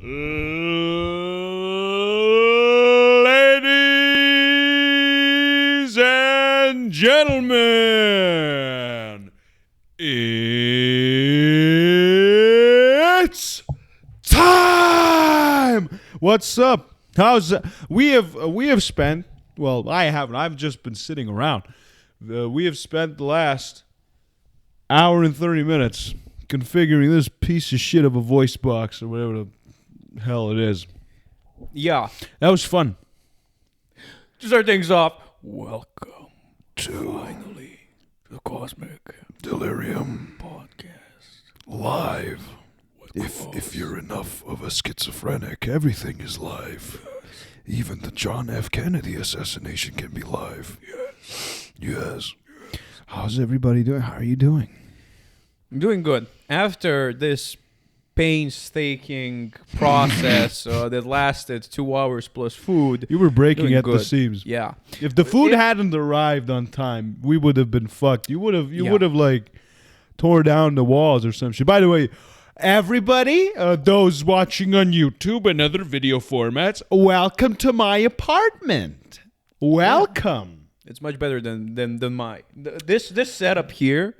Ladies and gentlemen, it's time. What's up? How's we have spent? Well, I haven't. I've just been sitting around. We have spent the last hour and 30 minutes configuring this piece of shit of a voice box or whatever the hell it is. Yeah. That was fun. To start things off, welcome to finally the Cosmic Delirium Podcast. live. If you're enough of a schizophrenic, everything is live. Even the John F. Kennedy assassination can be live. Yes. How's everybody doing? How are you doing? I'm doing good. After this painstaking process that lasted 2 hours plus food. You were breaking doing at the good. seams. Yeah. If the food hadn't arrived on time, we would have been fucked. You would have like tore down the walls or some shit. By the way, everybody, those watching on YouTube and other video formats, welcome to my apartment. Welcome. It's much better than my this setup here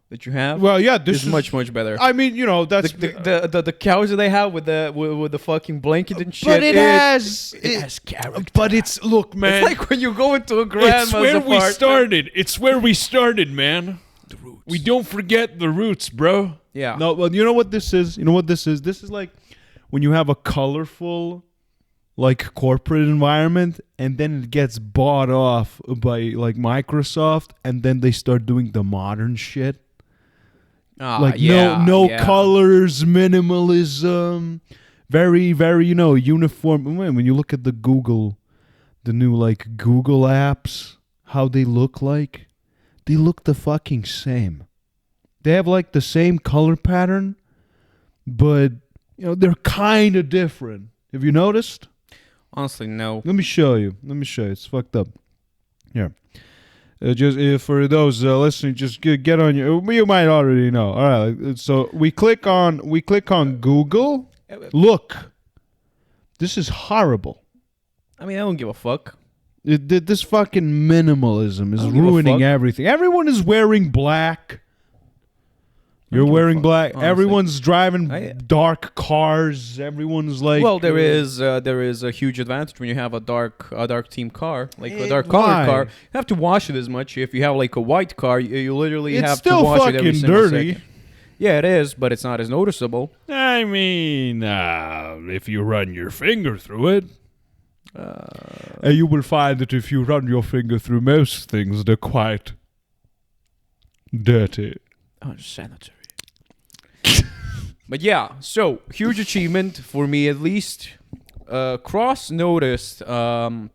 that you have. Well, yeah, this is much better. I mean, you know, that's the couch that they have with the fucking blanket and shit. But it has character. But it's look, man. It's like when you go into a grandma's It's where we apartment. started. It's where we started, man. The roots. We don't forget the roots, bro. Yeah. No, well, you know what this is? This is like when you have a colorful, like, corporate environment, and then it gets bought off by, like, Microsoft, and then they start doing the modern shit. Like, no colors, minimalism, very, very, uniform. When you look at the new, like, Google apps, how they look like, they look the fucking same. They have, like, the same color pattern, but, they're kind of different. Have you noticed? Honestly, no. Let me show you. It's fucked up. Here. Just for those listening, just get on your. You might already know. All right. So we click on Google. Look, this is horrible. I mean, I don't give a fuck. This fucking minimalism is ruining everything. Everyone is wearing black. You're wearing black. Honestly. Everyone's driving dark cars. Everyone's like. Well, there is a huge advantage when you have a dark theme car, like a dark colored car. You have to wash it as much. If you have like a white car, you literally have to wash it every It's still single fucking dirty. second. Yeah, it is, but it's not as noticeable. I mean, if you run your finger through it. You will find that if you run your finger through most things, they're quite dirty. Unsanitary. But yeah, so huge achievement for me at least. Cross noticed a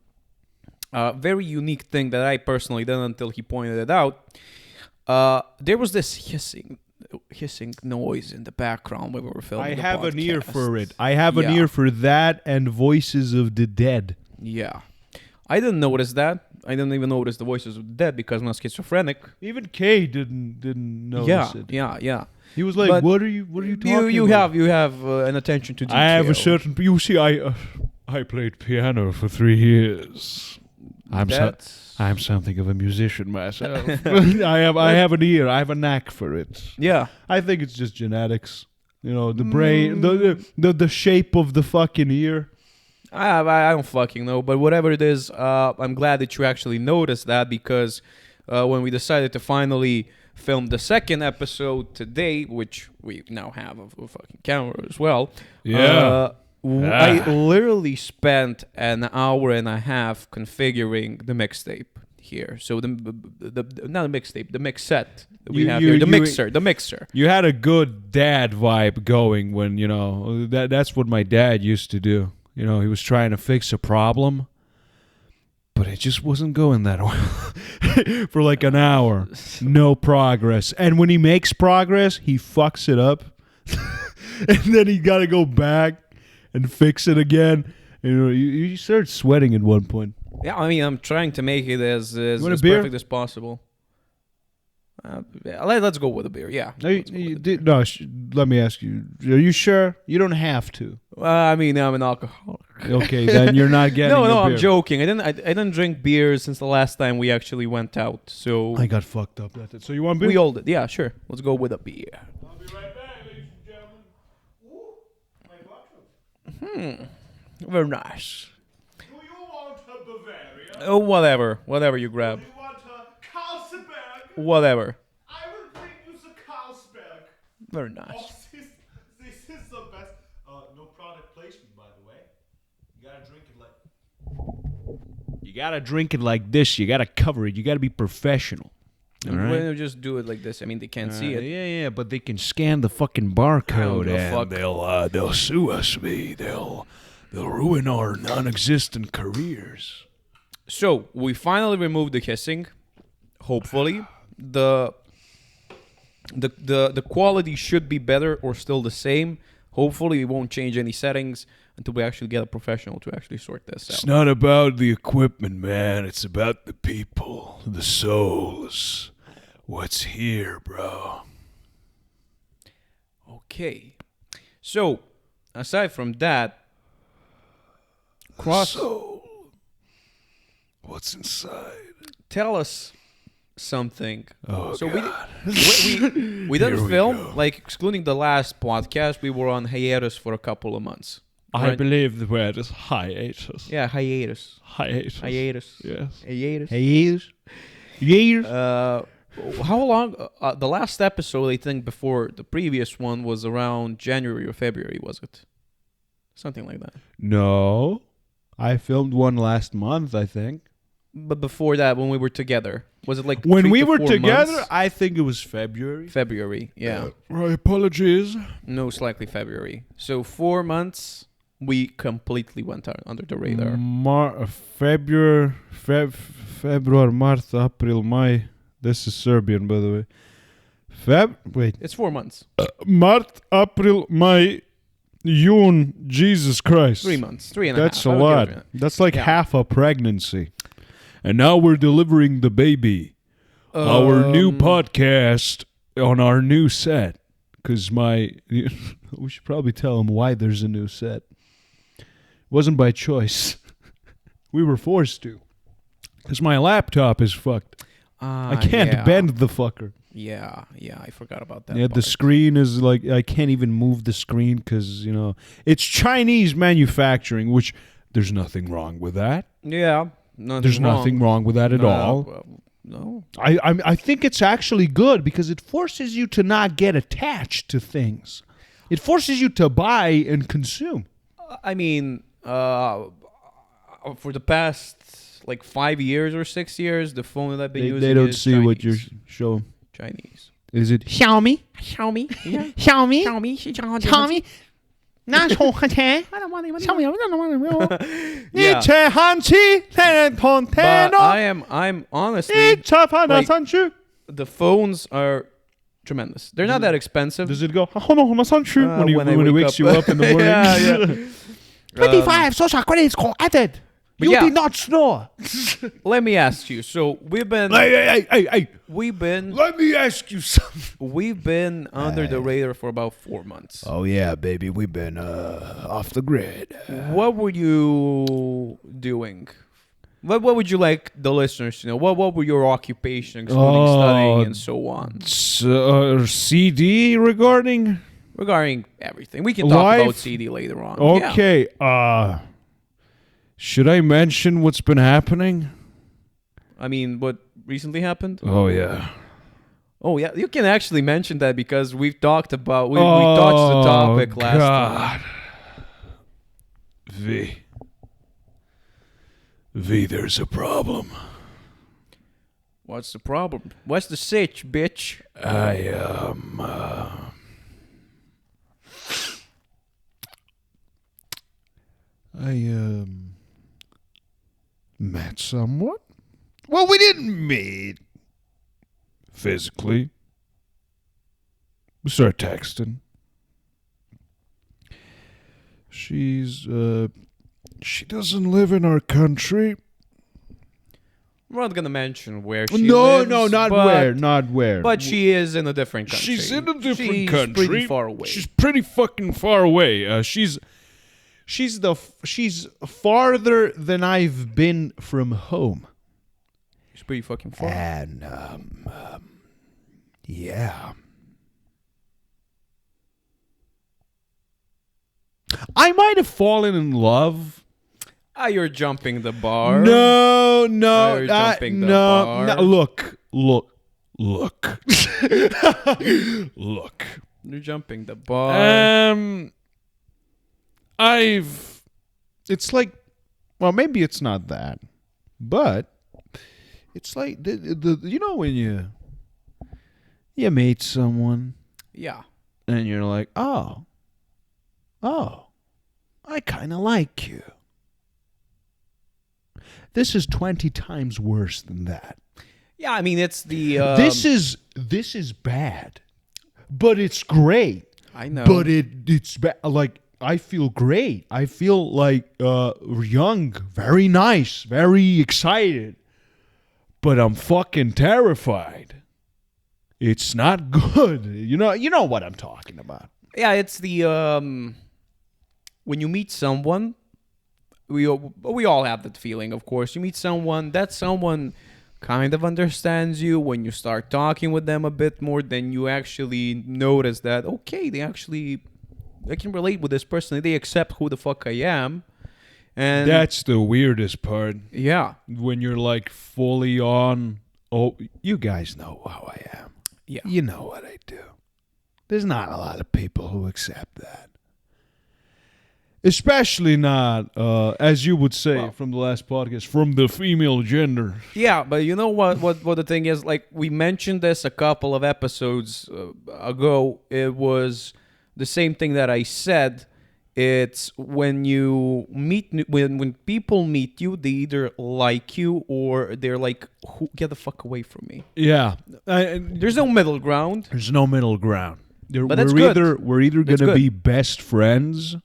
very unique thing that I personally didn't until he pointed it out. There was this hissing noise in the background when we were filming. I the have podcast. an ear for it. I have an ear for that and voices of the dead. Yeah. I didn't notice that. I didn't even notice the voices of the dead because I'm not schizophrenic. Even Kay didn't notice it. Yeah. He was like, But "What are you talking you about?" You have an attention to detail. I have a certain. You see, I played piano for 3 years. I'm something of a musician myself. I have an ear. I have a knack for it. Yeah. I think it's just genetics. The brain, the shape of the fucking ear. I don't fucking know, but whatever it is, I'm glad that you actually noticed that because when we decided to finally film the second episode today, which we now have a fucking camera as well. Yeah. I literally spent an hour and a half configuring the mixtape here. So the not a mixtape, the mix set that we have here. The mixer. You had a good dad vibe going when, that's what my dad used to do. He was trying to fix a problem, but it just wasn't going that well for like an hour. No progress. And when he makes progress, he fucks it up. And then he got to go back and fix it again. You start sweating at one point. Yeah, I mean, I'm trying to make it as beer? perfect as possible. Let's go with a beer. Yeah. Let me ask you. Are you sure? You don't have to. I mean, I'm an alcoholic. Okay, then you're not getting. No, a I'm beer. joking. I didn't drink beer since the last time we actually went out. So I got fucked up. That's it. So you want beer? we all did. Yeah, sure. Let's go with a beer. I'll be right back, ladies and gentlemen. Ooh, my bottle. Very nice. Do you want a Bavaria? Oh, whatever you grab. Do you want a Carlsberg? Whatever. I will bring you the Carlsberg. Very nice. Oh, this is the best. No product placement, by the way. You gotta drink it like. You gotta drink it like this. You gotta cover it. You gotta be professional. All right. We'll just do it like this. I mean, they can't see it. Yeah, but they can scan the fucking barcode give a and fuck. they'll sue us. They'll ruin our non-existent careers. So we finally removed the hissing. Hopefully, the quality should be better or still the same. Hopefully, we won't change any settings until we actually get a professional to actually sort this out. It's not about the equipment, man. It's about the people, the souls. What's here, bro? Okay. So, aside from that, Soul. What's inside? tell us something. Oh, So God. we Here didn't we film, go. like excluding the last podcast, we were on hiatus for a couple of months. I Right? believe the word is hiatus. Yeah, hiatus. Hiatus. Hiatus. Yes. Hiatus. Hiatus. Years. How long? The last episode, I think, before the previous one was around January or February, was it? Something like that. No. I filmed one last month, I think. But before that, when we were together, was it like When 3 we to were 4 together, months? I think it was February. February, yeah. My apologies. Most likely February. So 4 months, we completely went under the radar. February, March, April, May. This is Serbian, by the way. It's 4 months. March, April, May, June. Jesus Christ. 3 months. 3 and a That's half. a I would lot. give it. That's like Yeah. half a pregnancy. And now we're delivering the baby. Our new podcast on our new set. Because we should probably tell them why there's a new set. It wasn't by choice. We were forced to. Because my laptop is fucked. I can't bend the fucker. Yeah, I forgot about that. Yeah, the screen is like, I can't even move the screen because, it's Chinese manufacturing, which there's nothing wrong with that. Yeah, There's nothing wrong with that at all. No. I think it's actually good because it forces you to not get attached to things. It forces you to buy and consume. I mean, for the past like 5 years or 6 years, the phone that I've been using They don't is see Chinese. what you're showing. Chinese. Is it Xiaomi? Xiaomi. Yeah. Xiaomi. Xiaomi. 拿充合钱， Yeah. 切汉气，天然通 But 天哦， I'm honestly, 一插盘拿 like- 上去。 the phones are tremendous. They're not that expensive. Does it go? 好弄拿上去 when when I it wake wakes up. you up in the morning? Yeah. 25 social credits added. But You yeah. did not snore. Let me ask you. So we've been Hey! we've been Let me ask you something. we've been under the radar for about 4 months. Oh yeah, baby, we've been off the grid. What were you doing? What would you like the listeners to know? What were your occupation, excluding studying and so on? CD regarding? Regarding everything. We can talk Life? about CD later on. Yeah. Okay. Should I mention what's been happening? I mean, what recently happened? Oh yeah. Oh yeah, you can actually mention that because we've talked about we touched the topic last time. V, there's a problem. What's the problem? What's the sitch, bitch? I met someone. Well, we didn't meet physically. We started texting. She doesn't live in our country. We're not gonna mention where she No, lives. no, not but, not where. But she is in a different country. She's in a different She's country. pretty far away. She's pretty fucking far away. She's farther than I've been from home. She's pretty fucking far. And yeah. I might have fallen in love. You're jumping the bar. No, You're jumping the bar. no. Look. Look. You're jumping the bar. It's like, well, maybe it's not that, but it's like the you know when you meet someone Yeah. and you're like, oh, I kind of like you. This is 20 times worse than that. Yeah, I mean it's the This is bad, but it's great. I know. But it's like I feel great. I feel like young, very nice, very excited. But I'm fucking terrified. It's not good. You know what I'm talking about. Yeah, it's the when you meet someone, we all have that feeling, of course. You meet someone, that someone kind of understands you. When you start talking with them a bit more, then you actually notice that, okay, I can relate with this person. They accept who the fuck I am. And That's the weirdest part. yeah. When you're like fully on. Oh, you guys know how I am. Yeah. You know what I do. There's not a lot of people who accept that. Especially not, as you would say from the last podcast, from the female gender. Yeah, but you know what the thing is? Like, we mentioned this a couple of episodes ago. It was the same thing that I said. It's when you meet, when people meet you, they either like you or they're like, get the fuck away from me. Yeah. There's no middle ground. There's no middle ground. But that's good. We're either going to good. be best friends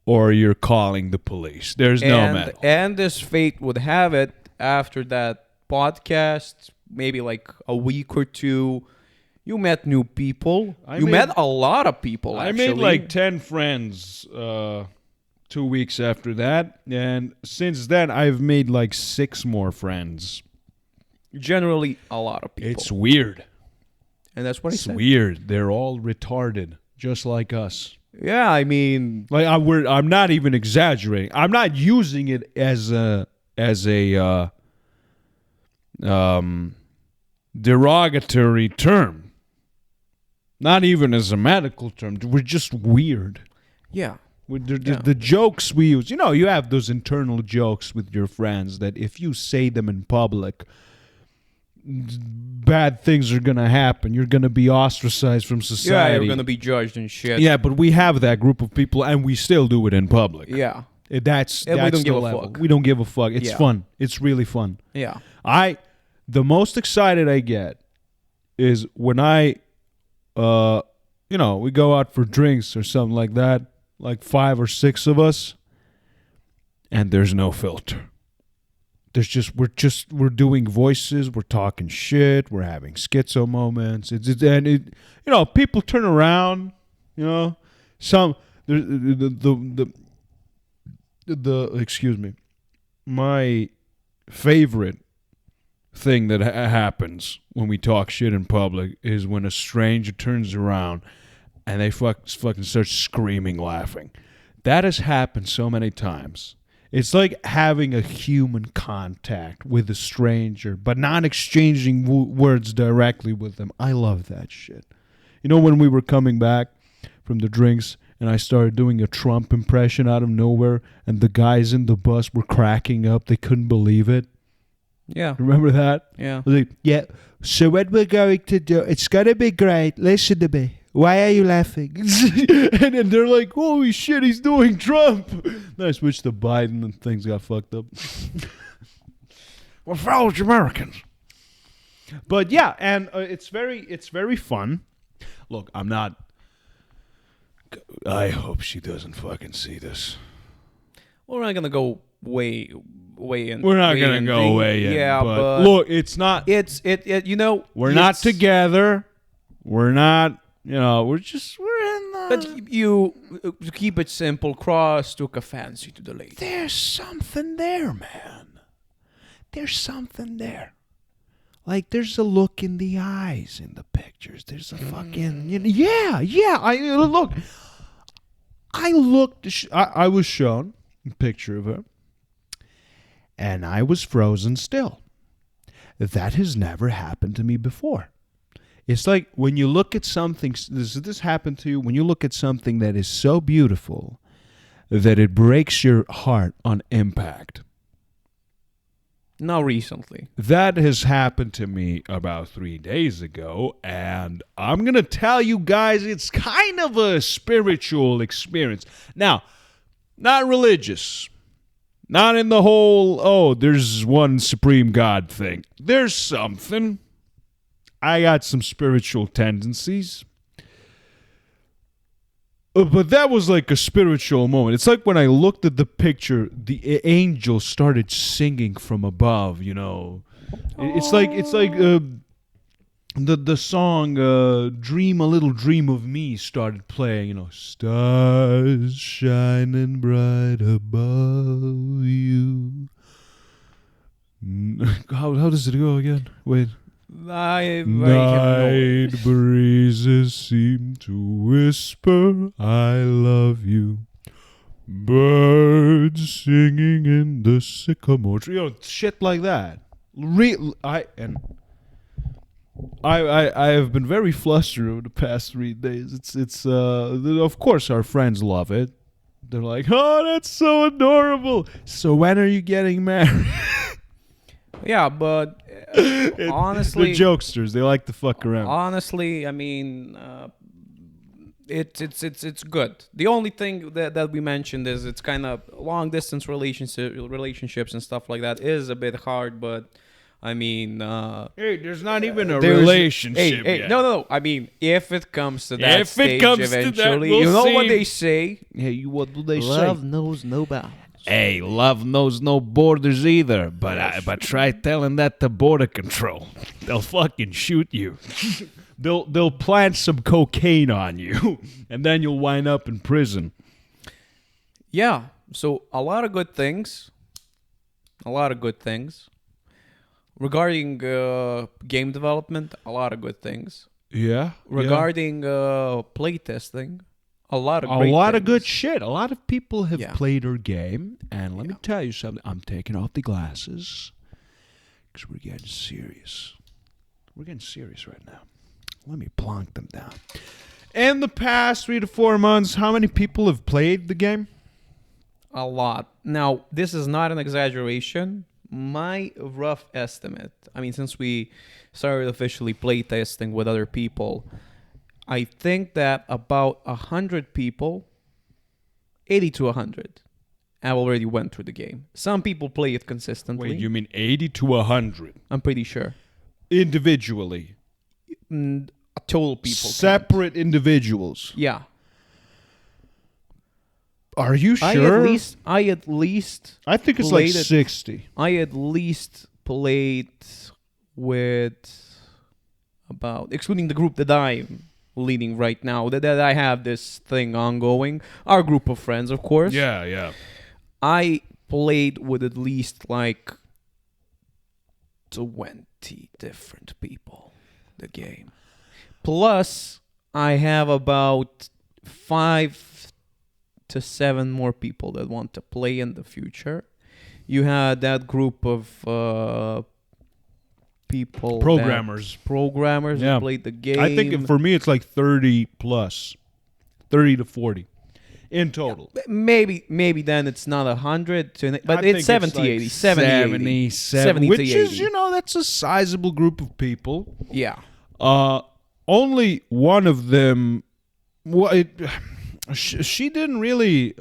or you're calling the police. There's no middle. And as fate would have it, after that podcast, maybe like a week or two, you met new people. You met a lot of people, actually. I made like 10 friends 2 weeks after that. And since then, I've made like 6 more friends. Generally, a lot of people. It's weird. And that's what I said. It's weird. They're all retarded, just like us. Yeah, I mean, Like I'm not even exaggerating. I'm not using it as a derogatory term. Not even as a medical term. We're just weird. yeah. The jokes we use. You know, you have those internal jokes with your friends that if you say them in public, bad things are going to happen. You're going to be ostracized from society. Yeah, you're going to be judged and shit. Yeah, but we have that group of people, and we still do it in public. Yeah. That's And we don't the give a level. fuck. We don't give a fuck. It's Yeah. fun. It's really fun. Yeah. The most excited I get is when we go out for drinks or something like that, like 5 or 6 of us, and there's no filter. We're doing voices, we're talking shit, we're having schizo moments. People turn around, excuse me. My favorite thing that happens when we talk shit in public is when a stranger turns around and they fucking start screaming, laughing. That has happened so many times. It's like having a human contact with a stranger, but not exchanging words directly with them. I love that shit. You know, when we were coming back from the drinks and I started doing a Trump impression out of nowhere and the guys in the bus were cracking up. They couldn't believe it. Yeah. Remember that? Yeah. I was like, yeah. So what we're going to do, it's going to be great. Listen to me. Why are you laughing? And then they're like, holy shit, he's doing Trump. Then I switched to Biden and things got fucked up. We're fellow Americans. But yeah, and it's very fun. Look, I hope she doesn't fucking see this. We're not going to go way way in. We're not way gonna in go deep. way in. Yeah, but look, it's not. it. You know, We're not it's- together. We're not. You know, we're in the. But you to keep it simple, Cross took a fancy to the lady. There's something there, man. There's something there. Like, there's a look in the eyes in the pictures. There's a fucking, yeah. I was shown a picture of her, and I was frozen still. That has never happened to me before. It's like when you look at something, does this happen to you? When you look at something that is so beautiful that it breaks your heart on impact. Not recently. That has happened to me about 3 days ago, and I'm going to tell you guys it's kind of a spiritual experience. Now, not religious. Not in the whole, there's one supreme God thing. There's something. I got some spiritual tendencies. But that was like a spiritual moment. It's like when I looked at the picture, the angel started singing from above, you know. It's like the song Dream a Little Dream of Me started playing, you know. Stars shining bright above you. How does it go again? Wait. Night breezes seem to whisper, I love you. Birds singing in the sycamore tree. You know, shit like that. I have been very flustered over the past 3 days. It's of course our friends love it. They're like, oh, that's so adorable. So when are you getting married? Yeah, but honestly, the jokesters, they like to fuck around. Honestly, I mean, it's good. The only thing that we mentioned is it's kind of long distance relationships and stuff like that is a bit hard. But I mean, hey, there's not even a relationship. Hey, yet. no. I mean, if it comes to that If stage it comes eventually, to that, we'll you know see. what they say. Hey, what do they Love knows no bounds. Hey, love knows no borders either, but try telling that to border control. They'll fucking shoot you. They'll plant some cocaine on you, and then you'll wind up in prison. Yeah, so a lot of good things. Regarding game development, a lot of good things. Yeah. Regarding playtesting, a lot of good shit. A lot of people have Yeah. played our game, and let me tell you something. I'm taking off the glasses because we're getting serious. We're getting serious right now. Let me plonk them down. In the past 3 to 4 months, how many people have played the game? A lot. Now, this is not an exaggeration. My rough estimate, I mean, since we started officially playtesting with other people, I think that about 100 people, 80 to 100, have already went through the game. Some people play it consistently. Wait, you mean 80 to 100? I'm pretty sure. Individually. A total people. Separate individuals. Yeah. Are you sure? I at least I think it's like played it- 60. I at least played with about, excluding the group that I'm leading right now, that I have this thing ongoing. Our group of friends, of course. Yeah. I played with at least like 20 different people the game. Plus, I have about 5 to 7 more people that want to play in the future. You had that group of people, Programmers that played the game. I think for me it's like 30 plus. 30 to 40 in total. Maybe then it's not 100, but I it's think 70, like 80, 70, 70, to which 80. is, that's a sizable group of people. Yeah. Only one of them, she didn't really,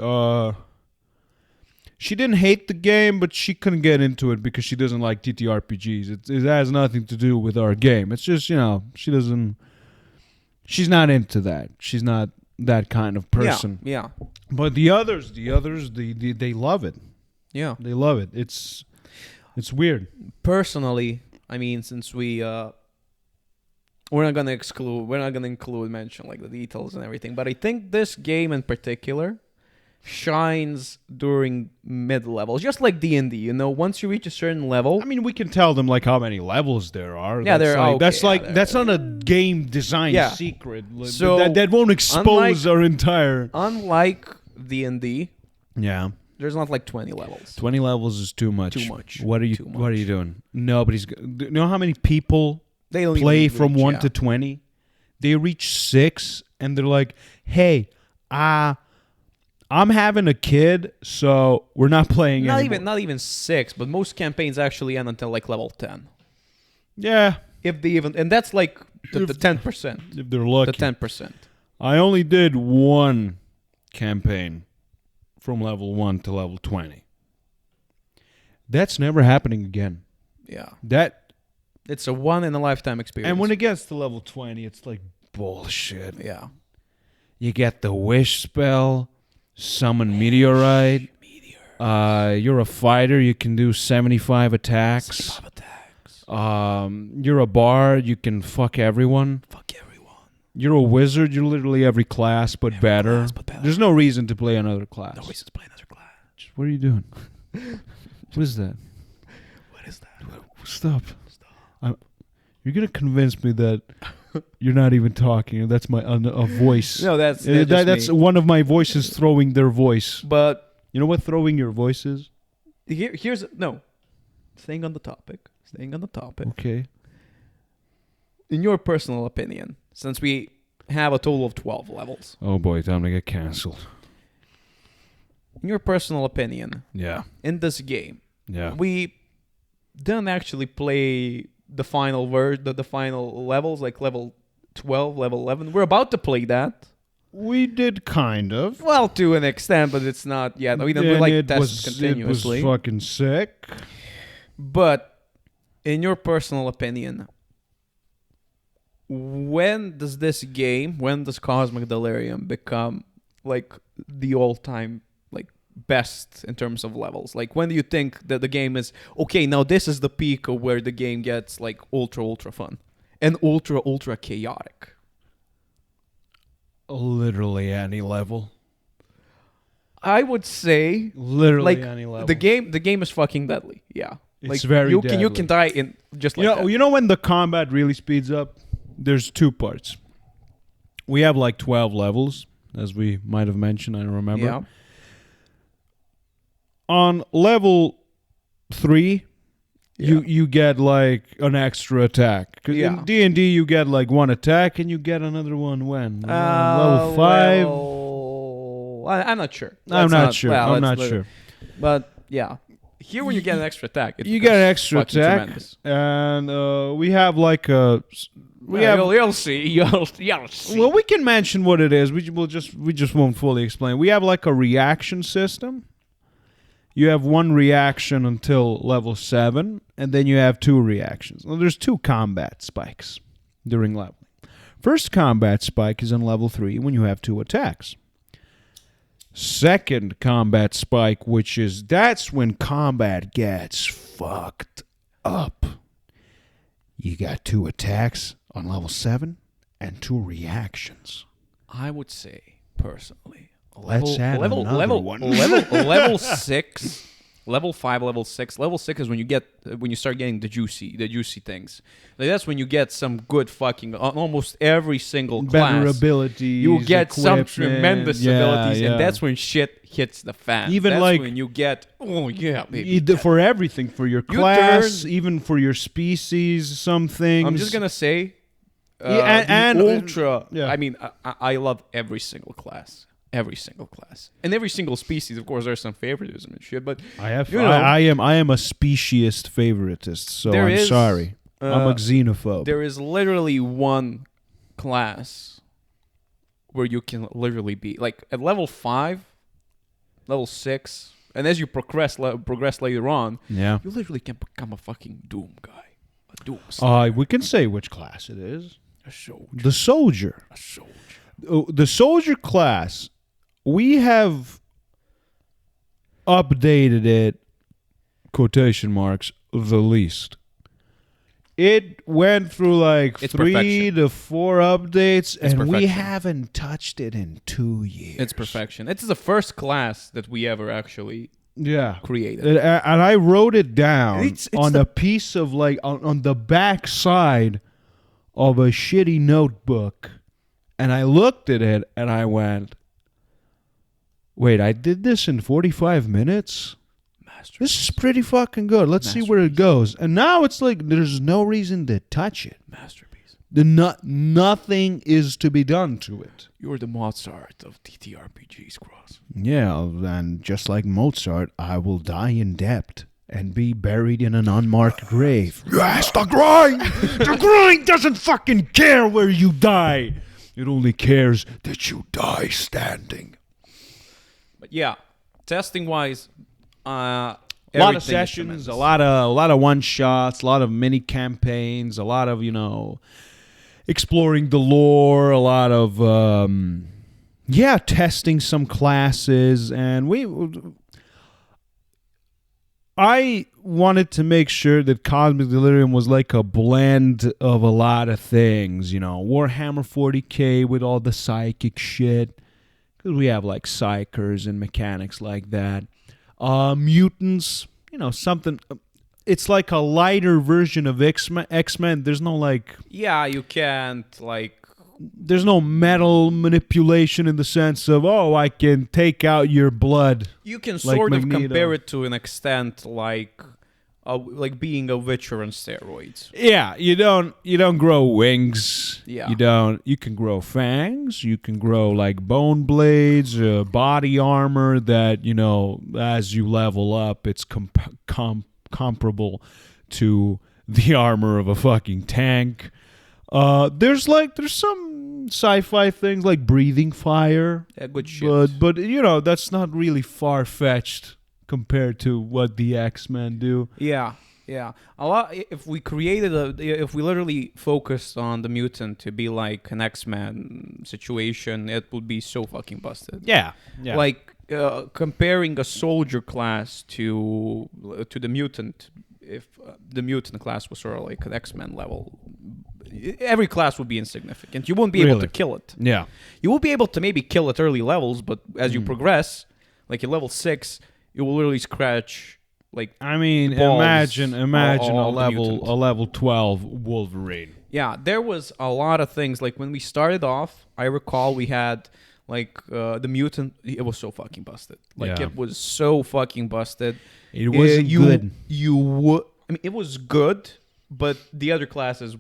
she didn't hate the game, but she couldn't get into it because she doesn't like TTRPGs. It has nothing to do with our game. It's just, she's not into that. She's not that kind of person. Yeah. But the others, they love it. Yeah. They love it. It's It's weird. Personally, I mean, since we're not gonna include mention like the details and everything, but I think this game in particular shines during mid levels, just like D&D. You know, once you reach a certain level, I mean, we can tell them like how many levels there are. Yeah, that's there are. like, that's Okay, like yeah, that's not a game design Yeah. secret. So, that won't expose our entire. unlike D&D, Yeah, there's not like 20 levels. 20 levels is too much. Too much. What are you? Too What are you much. doing? Nobody's. Do you know how many people They don't play even from reach, 1 yeah. to 20? They reach 6, and they're like, "Hey, I'm having a kid, so we're not playing anymore." Not even 6, but most campaigns actually end until like level 10. Yeah, If they even, and that's like the 10%. if they're lucky. The 10%. I only did one campaign from level 1 to level 20. That's never happening again. Yeah. That It's a one in a lifetime experience. and when it gets to level 20, it's like bullshit. yeah. You get the wish spell, summon meteorite. You're a fighter, you can do 75 attacks. 75 attacks. You're a bard, you can fuck everyone. Fuck everyone. You're a wizard, you're literally every class but better. class but better. There's no reason to play another class. No reason to play another class. What are you doing? What is that? What is that? Stop. You're going to convince me that you're not even talking. That's my a voice. No, that's That's me. one of my voices throwing their voice. But You know what throwing your voice is? here's no. Staying on the topic. Okay. In your personal opinion, since we have a total of 12 levels, Oh boy, time to get canceled. in your personal opinion, Yeah. in this game, Yeah. we didn't actually play the final the final levels, like level 12, level 11. We're about to play that. We did kind of. Well, to an extent, but it's not yet. We And like it test was, continuously. It was fucking sick. But in your personal opinion, when does Cosmic Delirium become like the all-time like best in terms of levels? Like, when do you think that the game is okay? Now this is the peak of where the game gets like ultra fun and ultra chaotic. Literally any level. I would say Literally like any level. the game is fucking deadly. Yeah, It's like very you deadly. can die in just like that. You know when the combat really speeds up? There's two parts. We have like 12 levels, as we might have mentioned, I don't remember. Yeah. On level 3, you get like an extra attack. Because Yeah. in D&D you get like one attack and you get another one when? Level 5? I'm not sure. I'm not sure. well, I'm let's not sure. But yeah, here when you get an extra attack, it You get an becomes extra fucking attack, tremendous. and we have like a... You'll see. You'll see. Well, we can mention what it is. We just won't fully explain. We have like a reaction system. You have one reaction until level 7, and then you have 2 reactions. Well, there's 2 combat spikes during leveling. First combat spike is on level 3 when you have 2 attacks. Second combat spike, that's when combat gets fucked up. You got 2 attacks on level 7 and 2 reactions. I would say personally, Let's add another one. level 6, level 5, level 6. Level 6 is when you start getting the juicy things. Like, that's when you get some good fucking almost every single class. Better abilities. You get some equipment. tremendous Yeah, abilities, yeah. and that's when shit hits the fan. Even that's like- when you get baby. Either for everything, for your You class, turn- even for your species, some things. I'm just gonna say, Yeah, and- ultra. yeah. I mean, I love every single class, and every single species. Of course, there's some favoritism and shit, but I have. you know. I am a speciest favoritist, so There I'm is, sorry. I'm a xenophobe. there is literally one class where you can literally be like at level 5, level 6, and as you progress later on, Yeah. you literally can become a fucking Doom guy, a Doom slayer, We can say which class it is. a soldier, The soldier. a soldier. The soldier class. We have updated it, quotation marks, the least. It went through like It's 3 perfection. to 4 updates, and we perfection. haven't touched it in 2 years. It's perfection. It's the first class that we ever actually Yeah. created. And I wrote it down It's on the- a piece of like on the back side of a shitty notebook, and I looked at it and I went, "Wait, I did this in 45 minutes? This is pretty fucking good. Let's see where it goes." And now it's like there's no reason to touch it. Masterpiece. Nothing is to be done to it. You're the Mozart of TTRPGs, Cross. Yeah, and just like Mozart, I will die in debt and be buried in an unmarked grave. Yes, the grind! The grind doesn't fucking care where you die. It only cares that you die standing. But yeah, testing wise, A lot of sessions, a lot of one shots, a lot of mini campaigns, a lot of exploring the lore, a lot of testing some classes, and I wanted to make sure that Cosmic Delirium was like a blend of a lot of things, Warhammer 40K with all the psychic shit, because we have like psychers and mechanics like that. Mutants, something. It's like a lighter version of X-Men. There's no Yeah, you can't there's no metal manipulation in the sense of, I can take out your blood. You can Like sort of Magneto. compare it to an extent like being a Witcher on steroids. Yeah, you don't grow wings. Yeah. You can grow fangs. You can grow like bone blades, body armor that, as you level up, it's comparable to the armor of a fucking tank. There's some sci-fi things like breathing fire. Yeah, good shit. But that's not really far-fetched compared to what the X-Men do. Yeah. A lot. If we literally focused on the mutant to be like an X-Men situation, it would be so fucking busted. Yeah. Like comparing a soldier class to the mutant. If the mutant class was sort of like an X-Men level, every class would be insignificant. You won't be able to kill it. Yeah. You will be able to maybe kill at early levels, but as you progress, like at level 6, you will literally scratch like. I mean, balls imagine all the a mutant. level 12 Wolverine. Yeah, there was a lot of things. Like when we started off, I recall we had like the mutant. It was so fucking busted. Like Yeah. it was so fucking busted. It wasn't good. You would. I mean, it was good, but the other classes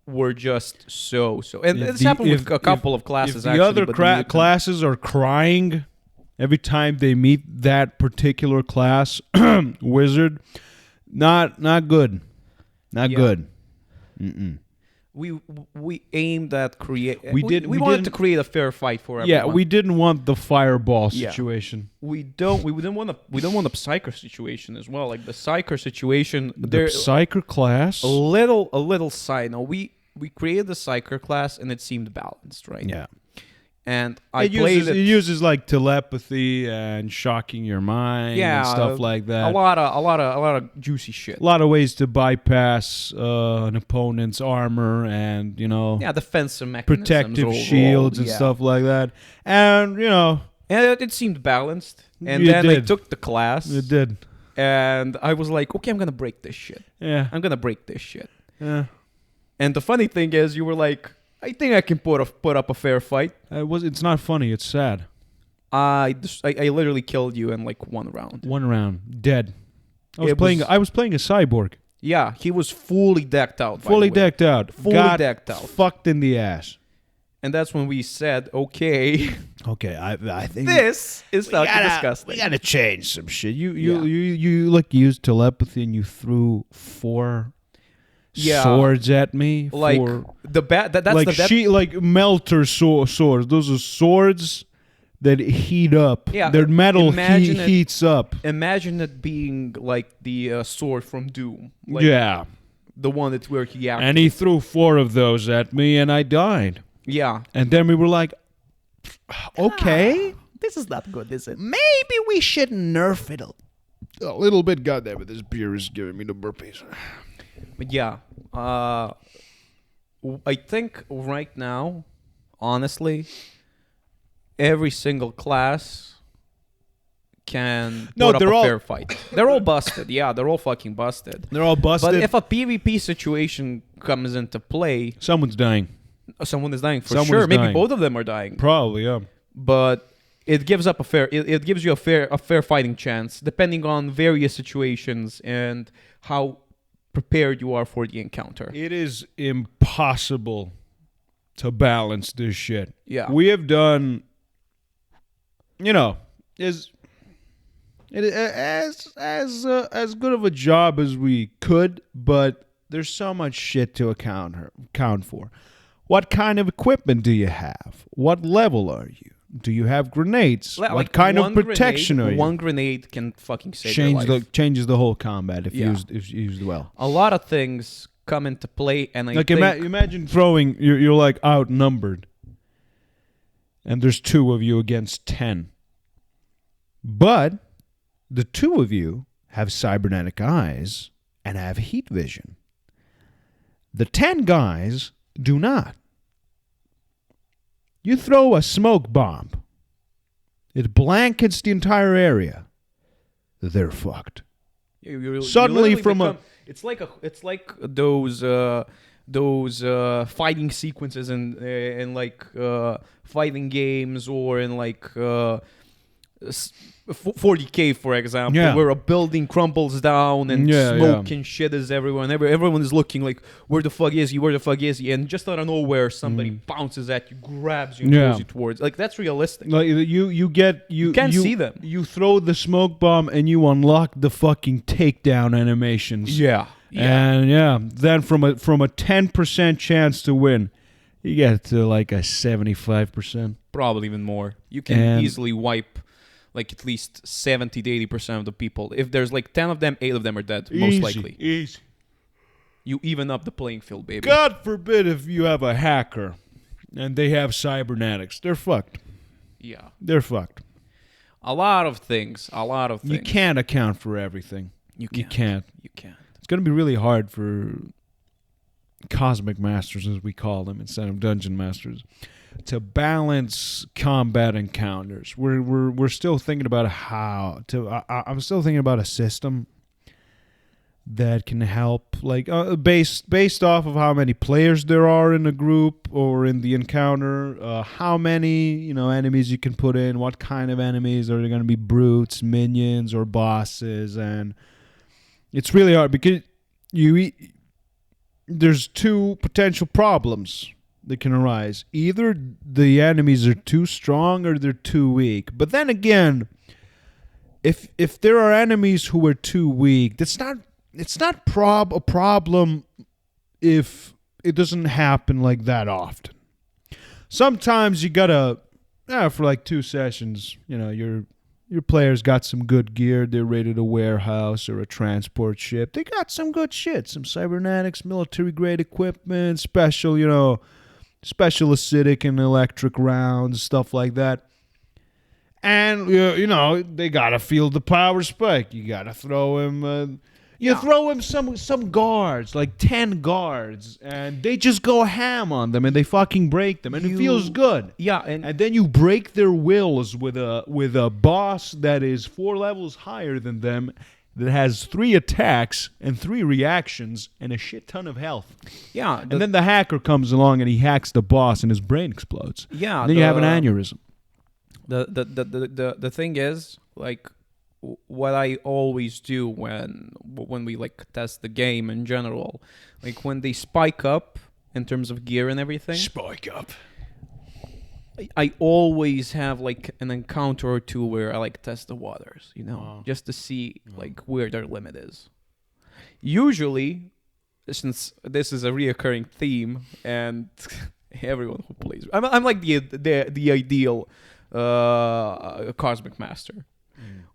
were just so. And If this the- happened if- with a couple of classes. If the actually, other but the mutant- classes are crying every time they meet that particular class wizard, not good. Not Yeah. good. Mm-mm. we aimed at create. We wanted to didn't- create a fair fight for everyone. Yeah, we didn't want the fireball Yeah. situation. We don't want a psyker situation as well. Like the psyker situation, The there psyker class. a little side note. We created the psyker class and it seemed balanced, right? Yeah. And I It played uses, it uses like telepathy and shocking your mind and stuff like that. a lot of juicy shit. A lot of ways to bypass an opponent's armor and, Yeah, defensive mechanisms, protective overall, shields and yeah. stuff like that. And, And it seemed balanced. And It then I did. took the class it did. and I was like, okay, I'm gonna break this shit. Yeah. I'm gonna break this shit. Yeah. And the funny thing is, you were like, I think I can put up a fair fight. It's not funny. It's sad. I literally killed you in like one round. One round. Dead. I It was playing a cyborg. Yeah, he was fully decked out. by Fully the way. decked out. Fully Got decked out. Fucked in the ass. And that's when we said, okay, Okay, I think this is fucking disgusting. We gotta change some shit. You Yeah. like used telepathy and you threw 4 Yeah. swords at me. Like for, the that's like the like melter swords. Those are swords that heat up. Yeah, Their metal imagine it- heats up. Imagine it being like the sword from Doom. Like Yeah. the one that's where he acted. And he threw 4 of those at me and I died. Yeah. And then we were like, okay, This is not good, is it? maybe we should nerf it A little bit, goddamn it, this beer is giving me the burpees. But yeah, I think right now, honestly, every single class can put up a fair fight. They're all busted. Yeah, they're all fucking busted. They're all busted. But if a PvP situation comes into play, Someone's dying. someone is dying for Someone's sure. Maybe dying. both of them are dying. Probably, yeah. But it gives up a fair. It gives you a fair fighting chance, depending on various situations and how prepared you are for the encounter. It is impossible to balance this shit. Yeah. We have done, as good of a job as we could, but there's so much shit to account for. What kind of equipment do you have? What level are you? Do you have grenades? What kind of protection are you? One grenade can fucking save your life. Changes the whole combat if used well. A lot of things come into play, and I Like think imagine throwing. You're like outnumbered, and there's 2 of you against 10. But the 2 of you have cybernetic eyes and have heat vision. The 10 guys do not. You throw a smoke bomb. It blankets the entire area. They're fucked. Suddenly it's like those fighting sequences in like fighting games or in like 40K, for example, where a building crumbles down and smoke and shit is everywhere, and everyone is looking like, where the fuck is he? Where the fuck is he? And just out of nowhere, somebody bounces at you, grabs you, and pulls you towards. Like, that's realistic. Like you can't see them. You throw the smoke bomb and you unlock the fucking takedown animations. Yeah. And then from a 10% chance to win, you get to like a 75%. Probably even more. You can easily wipe like at least 70 to 80% of the people. If there's like 10 of them, 8 of them are dead, most likely. Easy. You even up the playing field, baby. God forbid if you have a hacker and they have cybernetics. They're fucked. Yeah. They're fucked. A lot of things. You can't account for everything. You can't. It's going to be really hard for Cosmic Masters, as we call them, instead of Dungeon Masters, to balance combat encounters. We're still thinking about how to. I'm still thinking about a system that can help, like based off of how many players there are in a group or in the encounter, how many enemies you can put in, what kind of enemies are they going to be, brutes, minions, or bosses, and it's really hard because there's 2 potential problems that can arise. Either the enemies are too strong or they're too weak. But then again, if there are enemies who are too weak, it's not a problem if it doesn't happen like that often. Sometimes you gotta for like 2 sessions, your players got some good gear. They raided a warehouse or a transport ship. They got some good shit, some cybernetics, military-grade equipment, special acidic and electric rounds, stuff like that. And, they got to feel the power spike. You got to throw him... throw him some guards, like 10 guards, and they just go ham on them, and they fucking break them, and it feels good. Yeah, and then you break their wills with a boss that is 4 levels higher than them, that has 3 attacks and 3 reactions and a shit ton of health. Yeah, and then the hacker comes along and he hacks the boss, and his brain explodes. Yeah, and then you have an aneurysm. The thing is, like, what I always do when we like test the game in general, like when they spike up in terms of gear and everything, spike up, I always have like an encounter or 2 where I like test the waters, just to see like where their limit is. Usually, since this is a reoccurring theme and everyone who plays, I'm like the ideal Cosmic Master.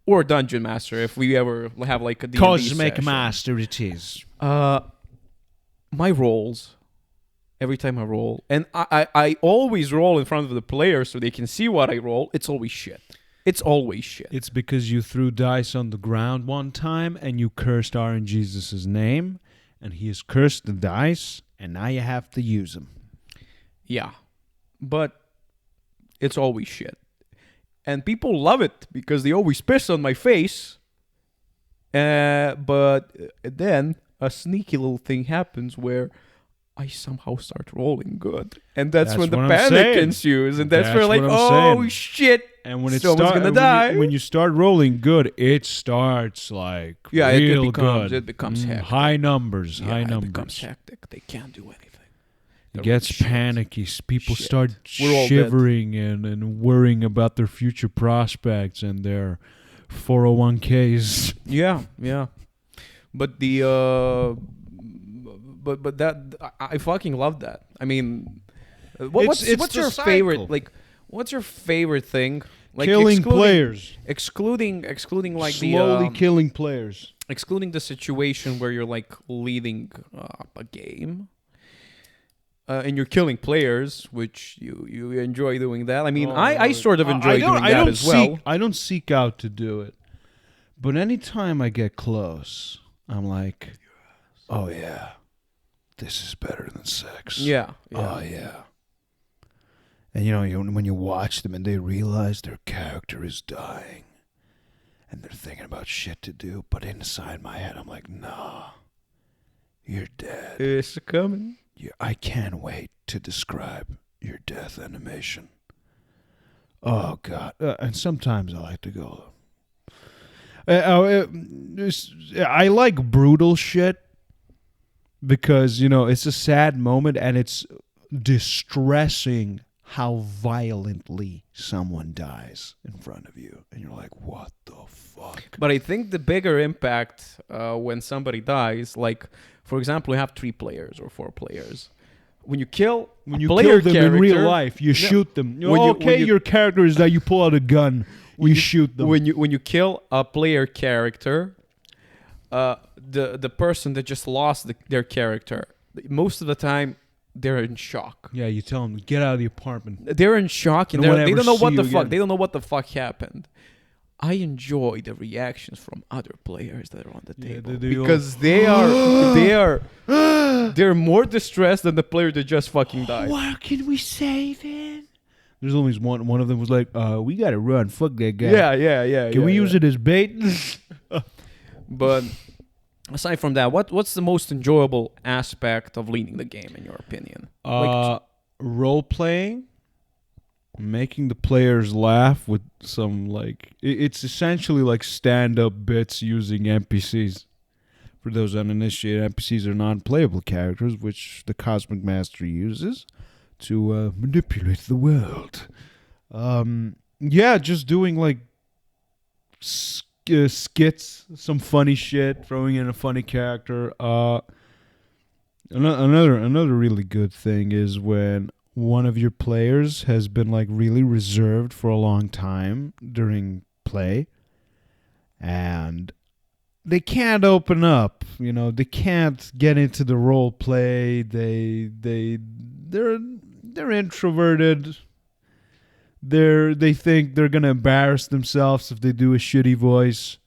Or Dungeon Master, if we ever have like a D&D Cosmic session. Master it is. My rolls, every time I roll, and I always roll in front of the player so they can see what I roll, it's always shit. It's always shit. It's because you threw dice on the ground one time and you cursed RNGesus' name, and he has cursed the dice, and now you have to use them. Yeah. But it's always shit. And people love it because they always piss on my face. But then a sneaky little thing happens where I somehow start rolling good. And that's when the what I'm panic saying. ensues. And that's That's where like, what I'm oh saying. shit. And when Someone's gonna die. when you start rolling good, it starts like real good. It becomes hectic. High numbers, high It numbers. becomes hectic. They can't do anything. It They're gets like, shit. panicky. People Shit. start We're all dead. shivering and worrying about their future prospects and their 401ks. Yeah. But but that I fucking love that. I mean, what's it's what's the your cycle. favorite? Like, what's your favorite thing? Like Killing players. excluding like Slowly the killing players. excluding the situation where you're like leading a game. And you're killing players, which you enjoy doing that. I mean, I sort of enjoy doing that as well. I don't seek out to do it. But anytime I get close, I'm like, oh yeah, this is better than sex. Yeah. Oh yeah. And when you watch them and they realize their character is dying and they're thinking about shit to do, but inside my head I'm like, nah, you're dead. It's coming. I can't wait to describe your death animation. Oh God. And sometimes I like to go, I like brutal shit because, it's a sad moment and it's distressing how violently someone dies in front of you. And you're like, what the fuck? But I think the bigger impact when somebody dies, like, for example, you have 3 players or 4 players. When you kill Kill them in real life, you shoot them. Your character is that you pull out a gun, you shoot them. When you kill a player character, the person that just lost their character, most of the time they're in shock. Yeah, you tell them, get out of the apartment. They're in shock and No one they ever don't know what see the you fuck. again. They don't know what the fuck happened. I enjoy the reactions from other players that are on the table because they're more distressed than the player that just fucking died. What can we say then? There's always one of them was like, we gotta run, fuck that guy. Yeah. Can we use it as bait? But aside from that, what's the most enjoyable aspect of leading the game in your opinion? Role playing, making the players laugh with some it's essentially like stand-up bits using NPCs. For those uninitiated, NPCs are non-playable characters, which the Cosmic Master uses to manipulate the world. Just doing like skits, some funny shit, throwing in a funny character. Another really good thing is when one of your players has been like really reserved for a long time during play, and they can't open up. They can't get into the role play. They're introverted. They think they're gonna embarrass themselves if they do a shitty voice.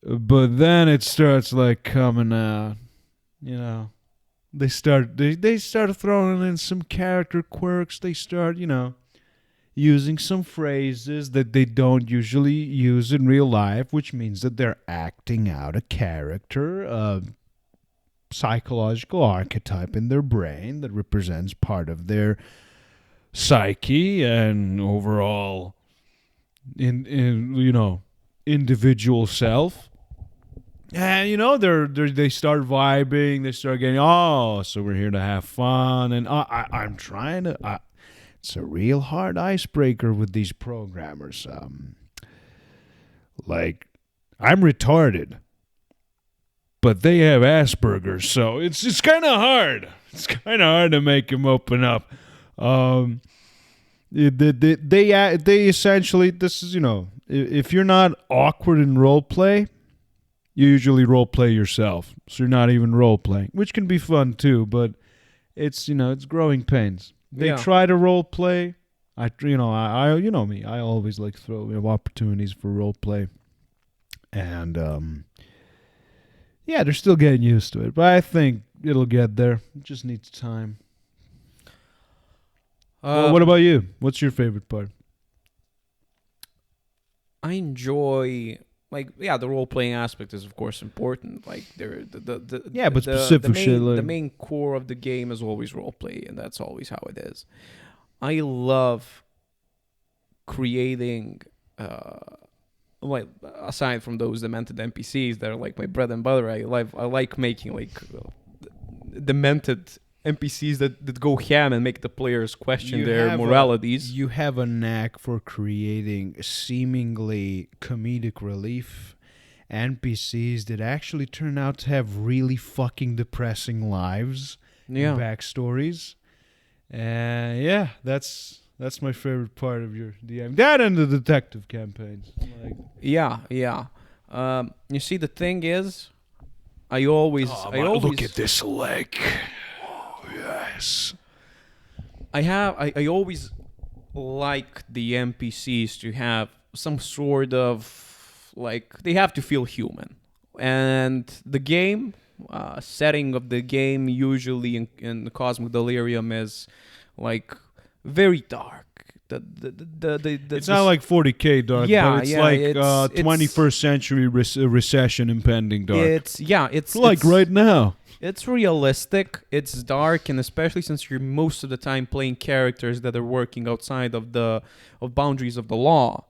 But then it starts like coming out. They start throwing in some character quirks. They start, using some phrases that they don't usually use in real life, which means that they're acting out a character, a psychological archetype in their brain that represents part of their psyche and overall individual self. And they start vibing. They start getting, so we're here to have fun. And I'm trying to. It's a real hard icebreaker with these programmers. I'm retarded, but they have Asperger's, so it's kind of hard. It's kind of hard to make them open up. They essentially, this is if you're not awkward in role play, you usually role play yourself, so you're not even role playing, which can be fun too. But it's it's growing pains. They try to role play, you know me. I always like throw opportunities for role play, and yeah, they're still getting used to it, but I think it'll get there. It just needs time. Well, what about you? What's your favorite part? I enjoy the role playing aspect is of course important. Like Yeah, but specific shit, like- the main core of the game is always role play, and that's always how it is. I love creating aside from those demented NPCs that are like my bread and butter. I like making demented NPCs that go ham and make the players question their moralities. You have a knack for creating seemingly comedic relief NPCs that actually turn out to have really fucking depressing lives and backstories. Yeah, that's my favorite part of your DM. That and the detective campaigns. Yeah. You see, the thing is, I always look at this leg. Yes. I always like the NPCs to have some sort of they have to feel human, and the game setting of the game usually in the Cosmic Delirium is very dark. It's not like 40K dark, but it's 21st century recession impending dark. It's right now. It's realistic, it's dark, and especially since you're most of the time playing characters that are working outside of boundaries of the law.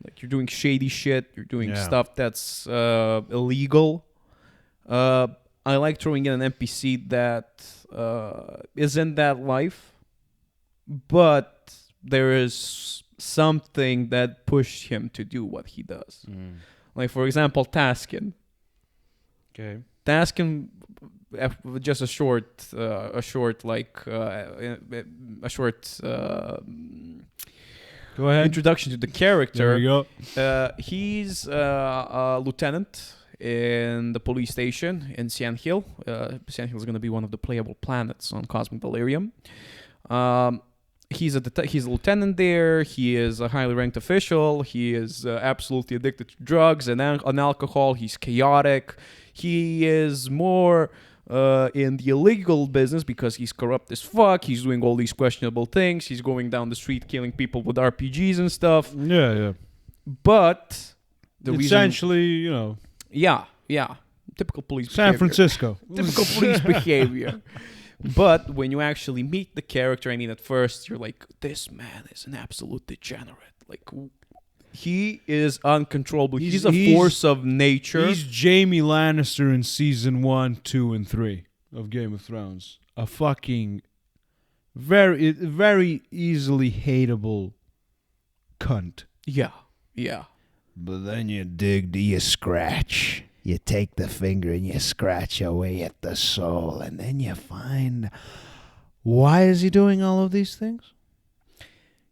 Like you're doing shady shit, you're doing stuff that's illegal. I like throwing in an NPC that is in that life, but there is something that pushed him to do what he does. Like, for example, Taskin. Okay. Taskin, just a short Go ahead. introduction to the character. There you go. He's a lieutenant in the police station in Sand Hill. Sand Hill is going to be one of the playable planets on Cosmic Delirium. He's a lieutenant there. He is a highly ranked official. He is absolutely addicted to drugs and alcohol. He's chaotic. He is more in the illegal business because he's corrupt as fuck. He's doing all these questionable things. He's going down the street killing people with RPGs and stuff. Yeah. But essentially, yeah, typical police San behavior. Francisco. Typical police behavior. But when you actually meet the character, at first you're like, this man is an absolute degenerate. He is uncontrollable. He's a force of nature. He's Jaime Lannister in season 1, 2, and 3 of Game of Thrones. A fucking very, very easily hateable cunt. Yeah. But then you dig, you scratch. You take the finger and you scratch away at the soul, and then you find, why is he doing all of these things?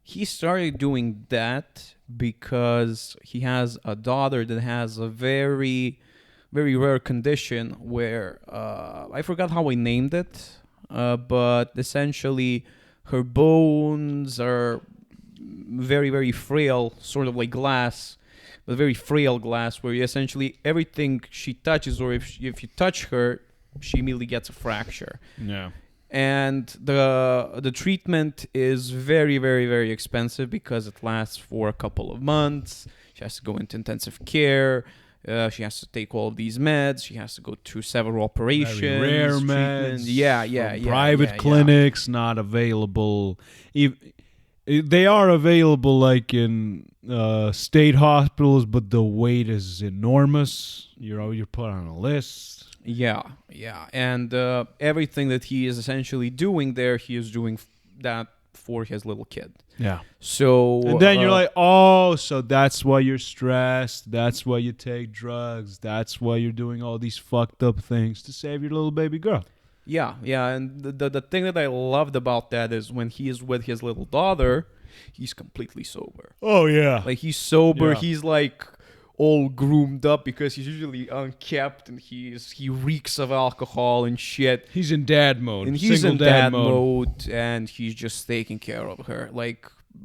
He started doing that because he has a daughter that has a very, very rare condition where I forgot how I named it, but essentially her bones are very, very frail, sort of like glass, but very frail glass, where essentially everything she touches, or if you touch her, she immediately gets a fracture. Yeah. And the treatment is very, very, very expensive because it lasts for a couple of months. She has to go into intensive care. She has to take all of these meds. She has to go through several operations. Very rare meds. Yeah. Private clinics not available. They are available in state hospitals, but the wait is enormous. You're put on a list. Yeah. And everything that he is essentially doing there, he is doing that for his little kid. Yeah. So and then you're like, oh, so that's why you're stressed. That's why you take drugs. That's why you're doing all these fucked up things to save your little baby girl. Yeah. And the thing that I loved about that is when he is with his little daughter, he's completely sober. Oh, yeah. He's sober. Yeah. He's all groomed up because he's usually unkept and he reeks of alcohol and shit. He's in dad mode. And he's in dad mode and he's just taking care of her.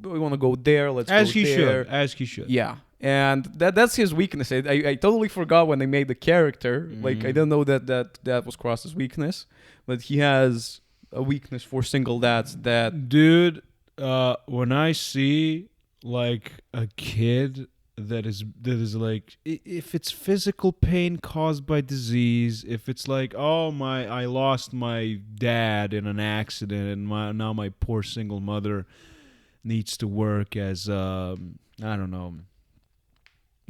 we want to go there. Let's As go he there. should. As he should. Yeah, and that's his weakness. I totally forgot when they made the character. Like I didn't know that was Cross's weakness, but he has a weakness for single dads. That Dude, when I see like a kid that is like, if it's physical pain caused by disease, if it's like, oh my, I lost my dad in an accident and now my poor single mother needs to work as I don't know,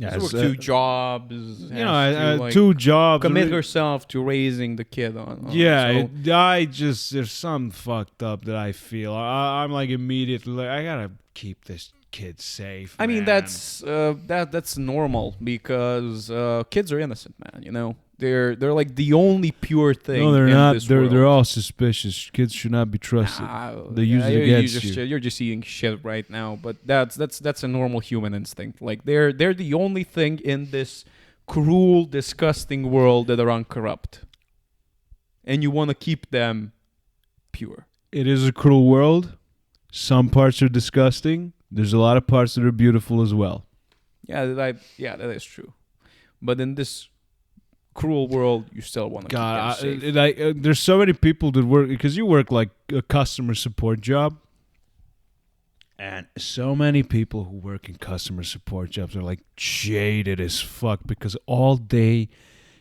has to work 2 jobs. You know, 2 jobs. Commit herself to raising the kid on. Yeah, so. I just, there's something fucked up that I feel. I'm like immediately like, I gotta keep this kid safe. I mean, man. that's normal because kids are innocent, man. You know, they're like the only pure thing. No, they're in not. This They're world. all suspicious. Kids should not be trusted. They use it against you. You're just eating shit right now, but that's a normal human instinct. Like they're the only thing in this cruel, disgusting world that are uncorrupt, and you want to keep them pure. It is a cruel world. Some parts are disgusting. There's a lot of parts that are beautiful as well. Yeah, that is true. But in this cruel world, you still want to keep them safe. There's so many people that work, because you work like a customer support job, and so many people who work in customer support jobs are like jaded as fuck because all day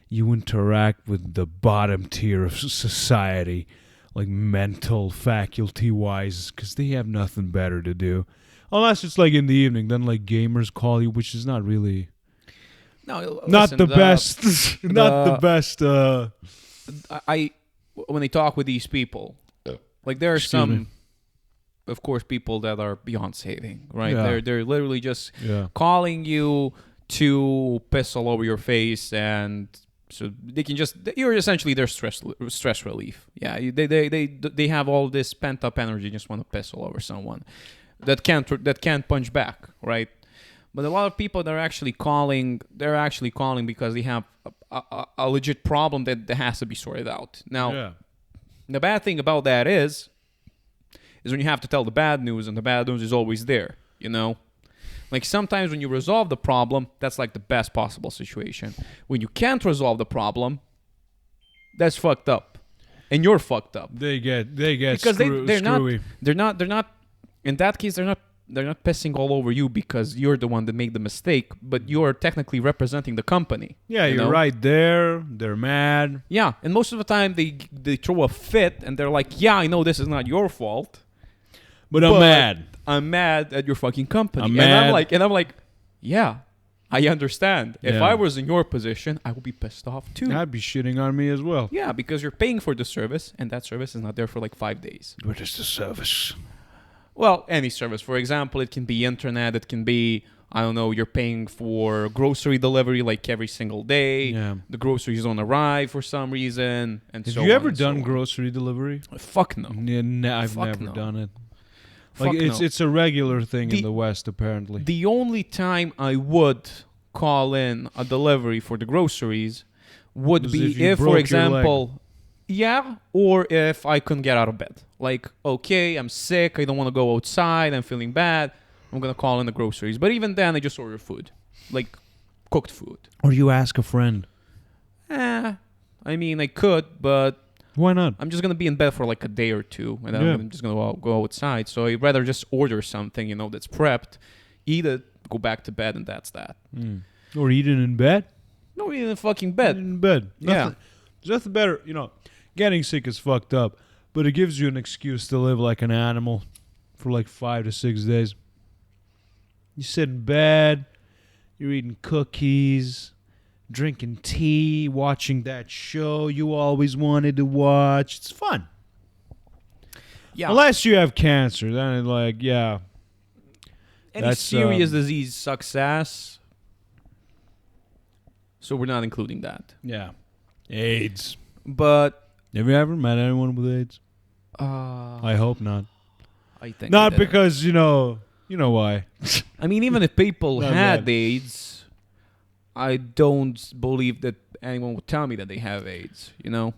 you interact with the bottom tier of society, like mental faculty wise, because they have nothing better to do. Unless it's like in the evening, then like gamers call you, which is not really, not the best, not the best. I when they talk with these people, like there are some, of course, people that are beyond saving, right? Yeah. They're literally just calling you to piss all over your face, and so they can just, you're essentially their stress relief. Yeah, they have all this pent up energy, just want to piss all over someone that can't punch back, right? But a lot of people that are actually calling, because they have a legit problem that has to be sorted out. Now, the bad thing about that is when you have to tell the bad news, and the bad news is always there, you know? Like sometimes when you resolve the problem, that's like the best possible situation. When you can't resolve the problem, that's fucked up. And you're fucked up. They get because they're screwy. not in that case they're not pissing all over you because you're the one that made the mistake, but you're technically representing the company. Yeah, you're know? right there. They're mad. Yeah, and most of the time they throw a fit and they're like, "Yeah, I know this is not your fault, but I'm mad. I'm mad at your fucking company." I'm mad. And I'm like, "Yeah, I understand. If Yeah. I was in your position, I would be pissed off too." I'd be shitting on me as well. Yeah, because you're paying for the service, and that service is not there for like 5 days. What is the service? Well, any service. For example, it can be internet. It can be, I don't know, you're paying for grocery delivery like every single day. Yeah. The groceries don't arrive for some reason, and Have so you on ever and so done on. grocery delivery? Fuck no. Yeah, I've Fuck never no. done it. Fuck Like no. it's a regular thing in the West, apparently. The only time I would call in a delivery for the groceries would Was be if you if, broke for your example, yeah, or if I couldn't get out of bed. Like, okay, I'm sick, I don't want to go outside, I'm feeling bad, I'm going to call in the groceries. But even then, I just order food, like cooked food. Or you ask a friend. I mean, I could, but Why not? I'm just going to be in bed for like a day or two, and then I'm just going to go outside. So I'd rather just order something, you know, that's prepped, eat it, go back to bed, and that's that. Or eating in bed? No, eat in the fucking bed. In bed. Yeah. There's nothing better. You know, getting sick is fucked up, but it gives you an excuse to live like an animal for like 5 to 6 days. You sit in bed, you're eating cookies, drinking tea, watching that show you always wanted to watch. It's fun. Yeah. Unless you have cancer, then it's like, yeah. Any That's, serious disease sucks ass. So we're not including that. Yeah. AIDS. But Have you ever met anyone with AIDS? I hope not. I think Not I did. because, you know why. I mean, even if people Not had bad. AIDS, I don't believe that anyone would tell me that they have AIDS, you know?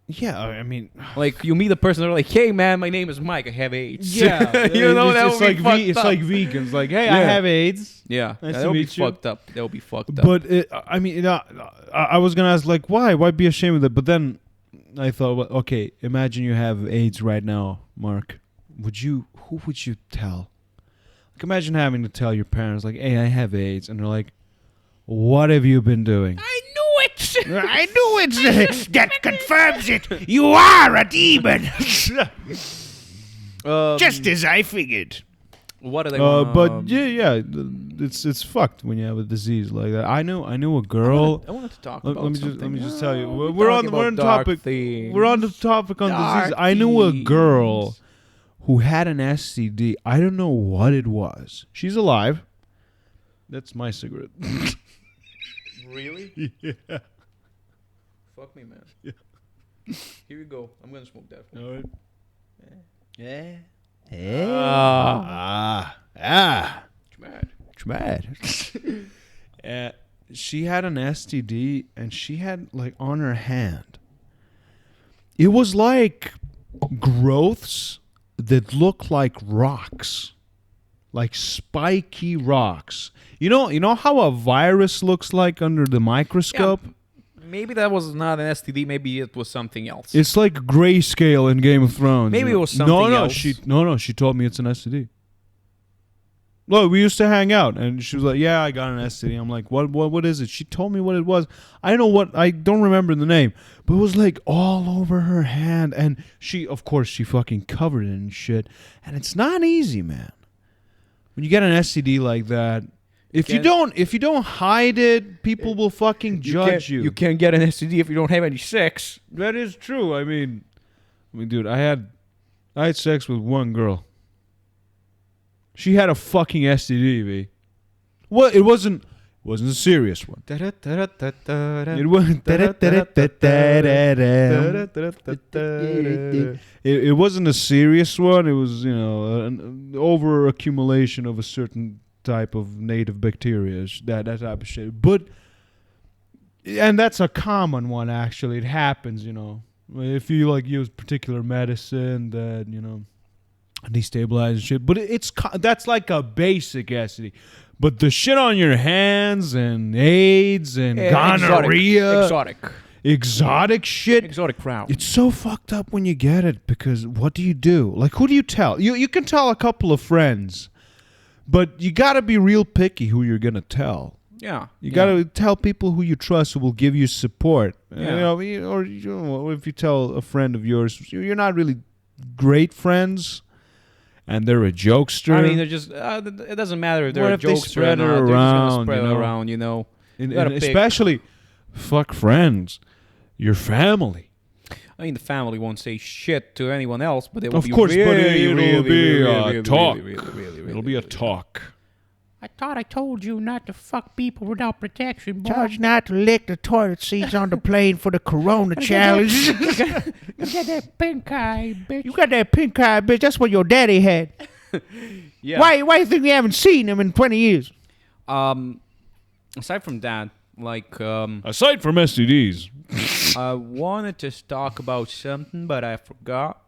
Yeah, I mean, Like you meet a person, they're like, "Hey man, my name is Mike. I have AIDS." yeah, you know that it's would like be fucked it's up. like vegans. Like, hey, I Yeah. have AIDS. Yeah, Nice that to would be meet you. fucked up. That would be fucked up. But I mean, I was gonna ask like, why be ashamed of it? But then I thought, well, okay, imagine you have AIDS right now, Mark. Who would you tell? Like, imagine having to tell your parents, like, hey, I have AIDS, and they're like, what have you been doing? I knew it. I knew it. That confirms it. You are a demon. Just as I figured. What do they But yeah, it's fucked when you have a disease like that. I knew a girl. I wanted to talk Let, about let me something. just tell you. We're We're on talking about topic. things. We're on the topic on disease. I knew a girl who had an STD. I don't know what it was. She's alive. That's my cigarette. Really? Yeah. Fuck me, man. Here you go. I'm gonna smoke that. All right. Yeah. Mad. She had an STD, and she had like on her hand. It was like growths that look like rocks, like spiky rocks. You know how a virus looks like under the microscope. Maybe that was not an STD. Maybe it was something else. It's like grayscale in Game of Thrones. Maybe you know? it was something else. She told me it's an STD. Look, we used to hang out, and she was like, "Yeah, I got an STD." I'm like, "What is it?" She told me what it was. I don't remember the name, but it was like all over her hand, and she fucking covered it in shit, and it's not easy, man. When you get an STD like that, if you don't hide it, people will fucking judge you. You can't get an STD if you don't have any sex. That is true. I mean, dude, I had sex with one girl. She had a fucking STD, V. Well, it wasn't a serious one. It wasn't a serious one. It was, an over accumulation of a certain type of native bacteria, that type of shit. And that's a common one, actually. It happens, if you like use particular medicine that destabilize shit. But that's like a basic STD. But the shit on your hands and AIDS and gonorrhea, exotic shit, exotic crowd. it's so fucked up when you get it, because what do you do? Like, who do you tell? You can tell a couple of friends, but you got to be real picky who you're gonna tell. Yeah, You got to tell people who you trust, who will give you support. Yeah. Or if you tell a friend of yours, you're not really great friends, and they're a jokester. I mean, they're just. It doesn't matter if they're What a if they jokester spread or it not. They're just gonna around, spread you it know? around, you know. And gotta pick. especially, fuck friends, your family. I mean, the family won't say shit to anyone else, but it will Of be course, but really, it'll really, be really, a really, talk. really, really, really, It'll be a really. talk. I thought I told you not to fuck people without protection, boy. Charge not to lick the toilet seats on the plane for the Corona challenge. Get that pink eye, bitch. You got that pink eye, bitch. That's what your daddy had. Yeah. Why you think we haven't seen him in 20 years? Aside from that, like, Aside from STDs. I wanted to talk about something, but I forgot.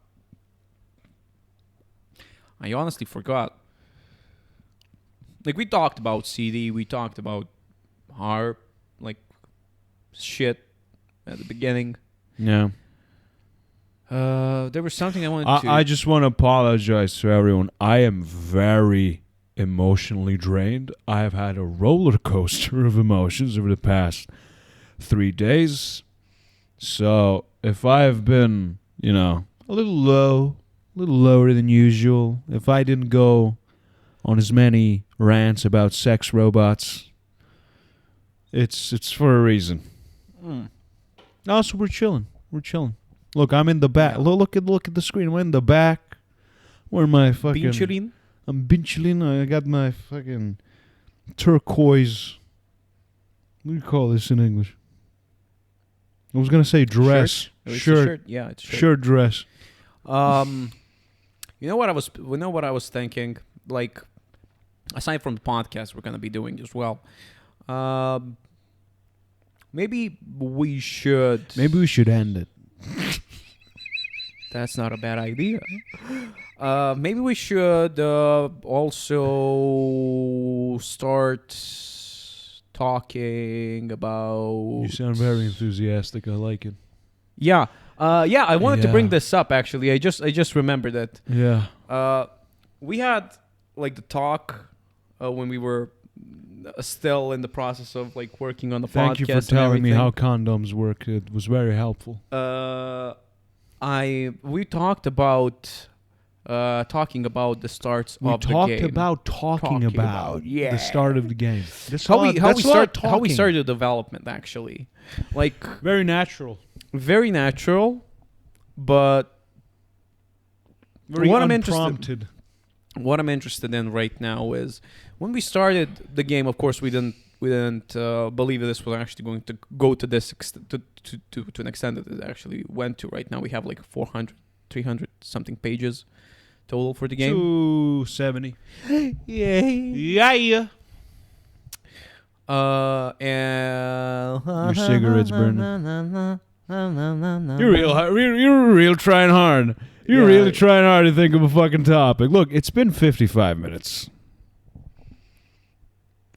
I honestly forgot. Like, we talked about CD, we talked about harp, like, shit at the beginning. Yeah. There was something I wanted to... I just want to apologize to everyone. I am very emotionally drained. I have had a roller coaster of emotions over the past 3 days. So if I have been, a little lower than usual, if I didn't go on as many rants about sex robots, it's for a reason. Also, we're chilling. Look, I'm in the back. Yeah. Look at the screen. I'm in the back. Where my fucking... Pinchulin? I'm binchling. I got my fucking turquoise... What do you call this in English? I was gonna say dress. Shirt? Shirt. Yeah, it's shirt. Shirt dress. You know what I was thinking? Like, aside from the podcast we're gonna be doing as well, maybe we should Maybe we should end it. That's not a bad idea. Maybe we should also start talking about. You sound very enthusiastic. I like it. Yeah. I wanted to bring Yeah. this up actually. I just remembered it. Yeah. We had like the talk when we were still in the process of like working on the podcast. Thank you for telling me how condoms work. It was very helpful. We talked about talking about the starts We of the talked game. about talking about yeah. the start of the game. That's how a we lot- how that's we a lot of start how we talking. started the development actually, like Very natural. very natural, but Very What unprompted. what I'm interested in right now is when we started the game. Of course, we didn't believe that this was actually going to go to this to an extent that it actually went to. Right now, we have like 400, 300 something pages total for the game. 270. Yay! Yeah. And Your cigarette's burning. You're real trying hard. You're Yeah. really trying hard to think of a fucking topic. Look, it's been 55 minutes.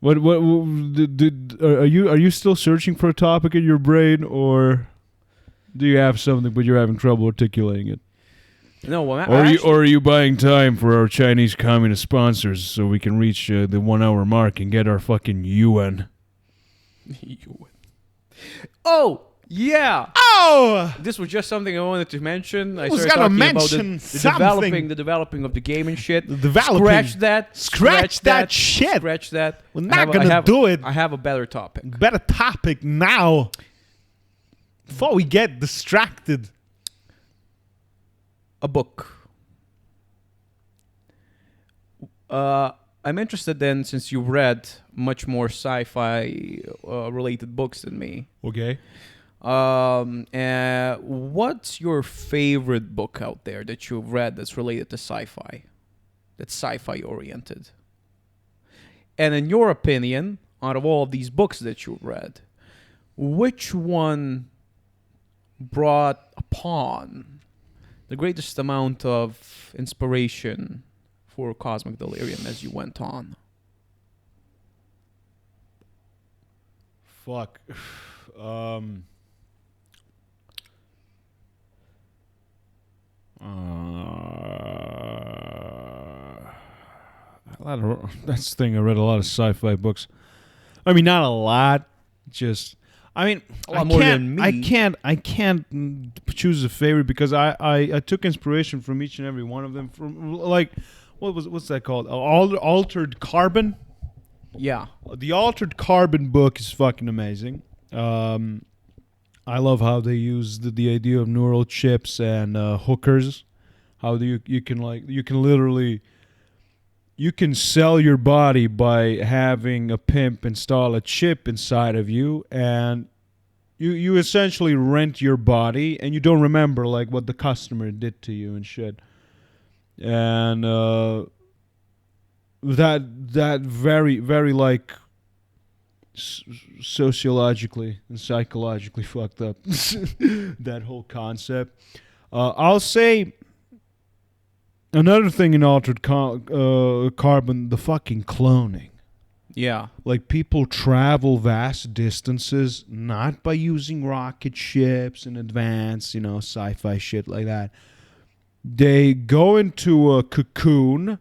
What are you still searching for a topic in your brain, or do you have something but you're having trouble articulating it? No, well, Or are you buying time for our Chinese communist sponsors so we can reach the 1 hour mark and get our fucking yuan? Oh, yeah. Oh! This was just something I wanted to mention. I was started gonna talking about mention the developing of the game and shit. Developing. Scratch that. Scratch that shit. Scratch that. We're not gonna do it. I have a better topic. Better topic now. Before we get distracted. A book. I'm interested in, since you read much more sci-fi related books than me. Okay. What's your favorite book out there that you've read that's related to sci-fi? That's sci-fi oriented. And in your opinion, out of all of these books that you've read, which one brought upon the greatest amount of inspiration for Cosmic Delirium as you went on? Fuck. That's the thing. I read a lot of sci-fi books. I mean, not a lot. Just, I mean, A lot more than me. I can't choose a favorite because I took inspiration from each and every one of them. From like, what's that called? Altered Carbon. Yeah. The Altered Carbon book is fucking amazing. I love how they use the idea of neural chips and hookers. How you can literally you can sell your body by having a pimp install a chip inside of you, and you essentially rent your body, and you don't remember like what the customer did to you and shit. And that very very like sociologically and psychologically fucked up. That whole concept. I'll say another thing in Altered Carbon, the fucking cloning. Yeah. Like, people travel vast distances not by using rocket ships and advanced, sci-fi shit like that. They go into a cocoon.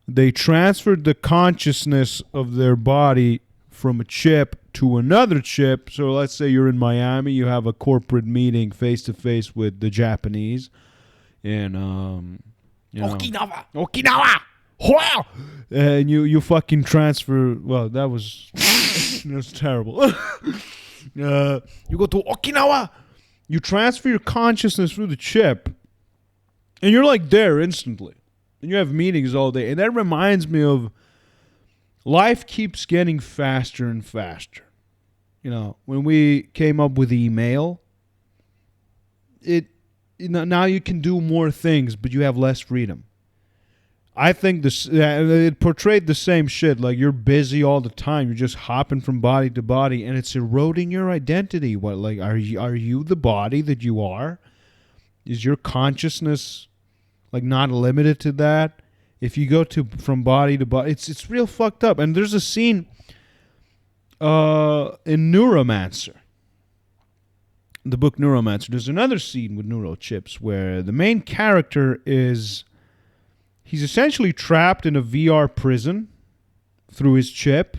They transfer the consciousness of their body from a chip to another chip. So let's say you're in Miami, you have a corporate meeting face to face with the Japanese, and Okinawa. Wow! And you fucking transfer. Well, that was terrible. You go to Okinawa. You transfer your consciousness through the chip, and you're like there instantly. And you have meetings all day, and that reminds me of life keeps getting faster and faster. When we came up with email, now you can do more things, but you have less freedom. I think it portrayed the same shit. Like, you're busy all the time. You're just hopping from body to body, and it's eroding your identity. What, like, are you the body that you are? is your consciousness like not limited to that? If you go to from body to body, it's real fucked up. And there's a scene in Neuromancer, the book Neuromancer. There's another scene with neural chips where the main character he's essentially trapped in a VR prison through his chip,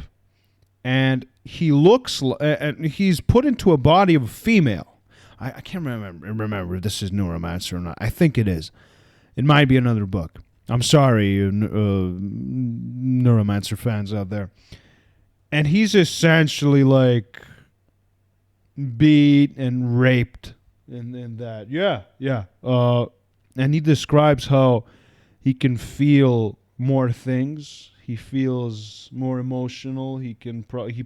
and and he's put into a body of a female. I can't remember if this is Neuromancer or not. I think it is. It might be another book. I'm sorry, Neuromancer fans out there. And he's essentially like beat and raped in that. Yeah. And he describes how he can feel more things. He feels more emotional. He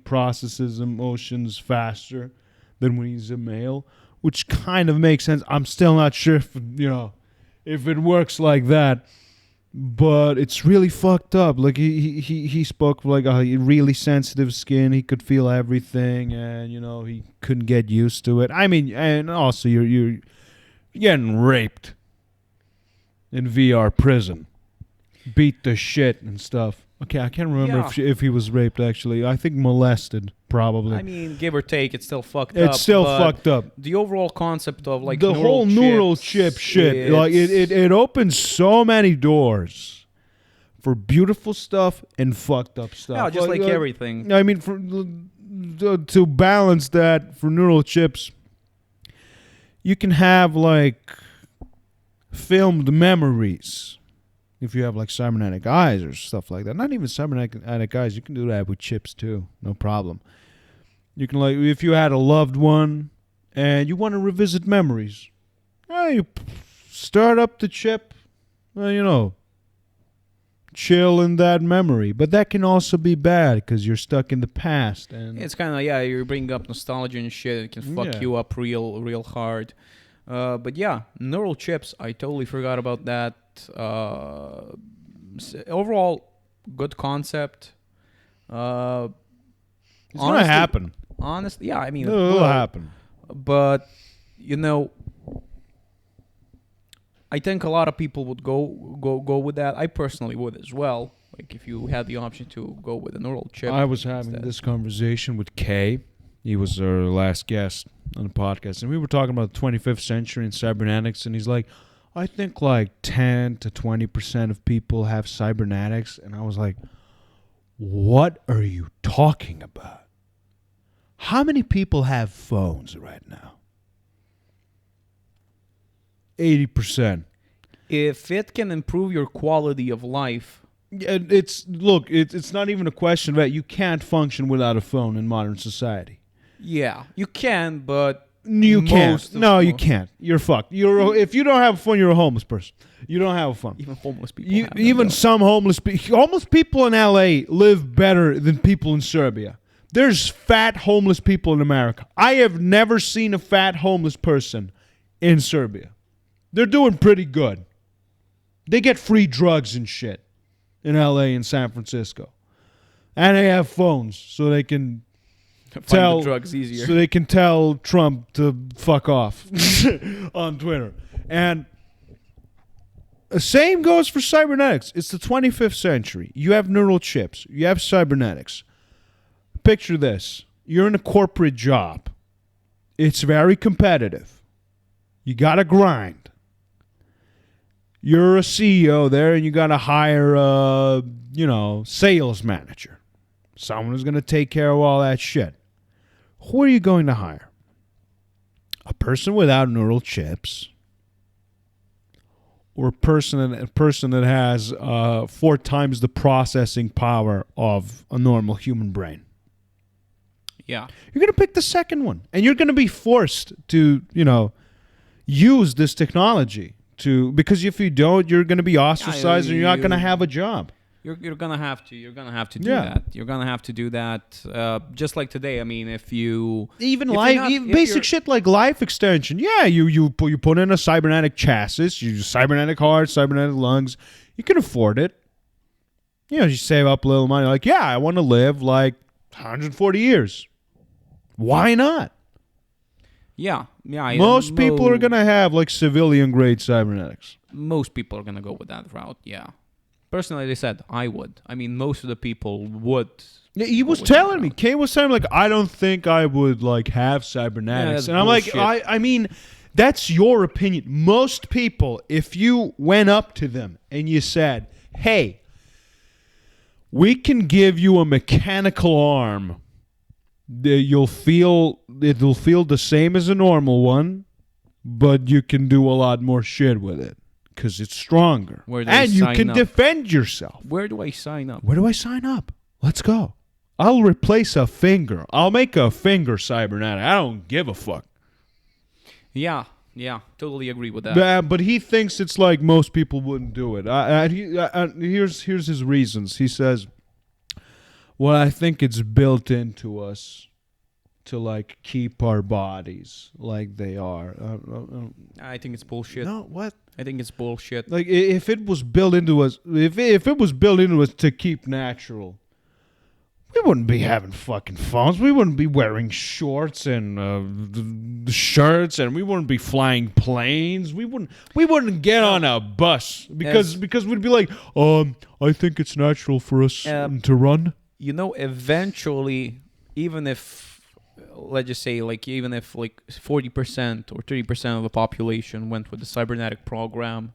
processes emotions faster than when he's a male, which kind of makes sense. I'm still not sure if it works like that, but it's really fucked up. Like he spoke like a really sensitive skin. He could feel everything, and he couldn't get used to it. I mean, and also you're getting raped in VR prison, beat the shit and stuff. Okay, I can't remember if he was raped, actually. I think molested, probably. I mean, give or take, it's still fucked up. It's still fucked up. The overall concept of like the whole neural chip shit, like it opens so many doors for beautiful stuff and fucked up stuff. Yeah, just like everything. I mean, to balance that for neural chips, you can have like filmed memories. If you have like cybernetic eyes or stuff like that. Not even cybernetic eyes. You can do that with chips too. No problem. You can like, if you had a loved one and you want to revisit memories, you start up the chip, chill in that memory. But that can also be bad because you're stuck in the past. And it's kind of, you bring up nostalgia and shit. It can fuck you up real hard. But yeah, neural chips, I totally forgot about that. Overall, good concept. It's gonna happen. Honestly, yeah, I mean, it'll happen. But I think a lot of people would go with that. I personally would as well. Like if you had the option to go with a neural chip. I was having this conversation with Kay. He was our last guest on the podcast, and we were talking about the 25th century and cybernetics, and he's like, I think like 10 to 20% of people have cybernetics. And I was like, what are you talking about? How many people have phones right now? 80%. If it can improve your quality of life. It's not even a question that you can't function without a phone in modern society. Yeah, you can, but you can't. No, you can't. You're fucked. If you don't have a phone, you're a homeless person. You don't have a phone. Even homeless people. Even some homeless people in LA live better than people in Serbia. There's fat homeless people in America. I have never seen a fat homeless person in Serbia. They're doing pretty good. They get free drugs and shit in LA and San Francisco. And they have phones so they can find the drugs easier. So they can tell Trump to fuck off on Twitter. And the same goes for cybernetics. It's the 25th century. You have neural chips. You have cybernetics. Picture this. You're in a corporate job. It's very competitive. You got to grind. You're a CEO there, and you got to hire a, sales manager. Someone who's going to take care of all that shit. Who are you going to hire? A person without neural chips, or a person that has 4 times the processing power of a normal human brain? Yeah. You're going to pick the second one. And you're going to be forced to, use this technology because if you don't, you're going to be ostracized and you're not going to have a job. You're gonna have to. You're gonna have to do that. You're gonna have to do that. Just like today. I mean, if basic shit like life extension. Yeah, you put in a cybernetic chassis, you cybernetic heart, cybernetic lungs. You can afford it. You save up a little money. Like, yeah, I want to live like 140 years. Why not? Yeah, Yeah, Most people are gonna have like civilian grade cybernetics. Most people are gonna go with that route. Yeah. Personally, they said I would. I mean, most of the people would. Yeah, he was with that telling me. route. Kane was telling me like, I don't think I would like have cybernetics, that's and I'm like, bullshit. I mean, that's your opinion. Most people, if you went up to them and you said, "Hey, we can give you a mechanical arm. It'll feel the same as a normal one, but you can do a lot more shit with it because it's stronger, Where do I and you sign can up? defend yourself." Where do I sign up? Where do I sign up? Let's go. I'll replace a finger. I'll make a finger cybernetic. I don't give a fuck. Yeah, totally agree with that. But he thinks it's like most people wouldn't do it. Here's his reasons. He says, "Well, I think it's built into us to like keep our bodies like they are." I think it's bullshit. No, what? I think it's bullshit. Like if it was built into us, if it was built into us to keep natural, we wouldn't be having fucking phones. We wouldn't be wearing shorts and shirts, and we wouldn't be flying planes. We wouldn't get on a bus because we'd be like, I think it's natural for us to run. You know, eventually, even if, let's just say, like, even if like 40% or 30% of the population went with the cybernetic program,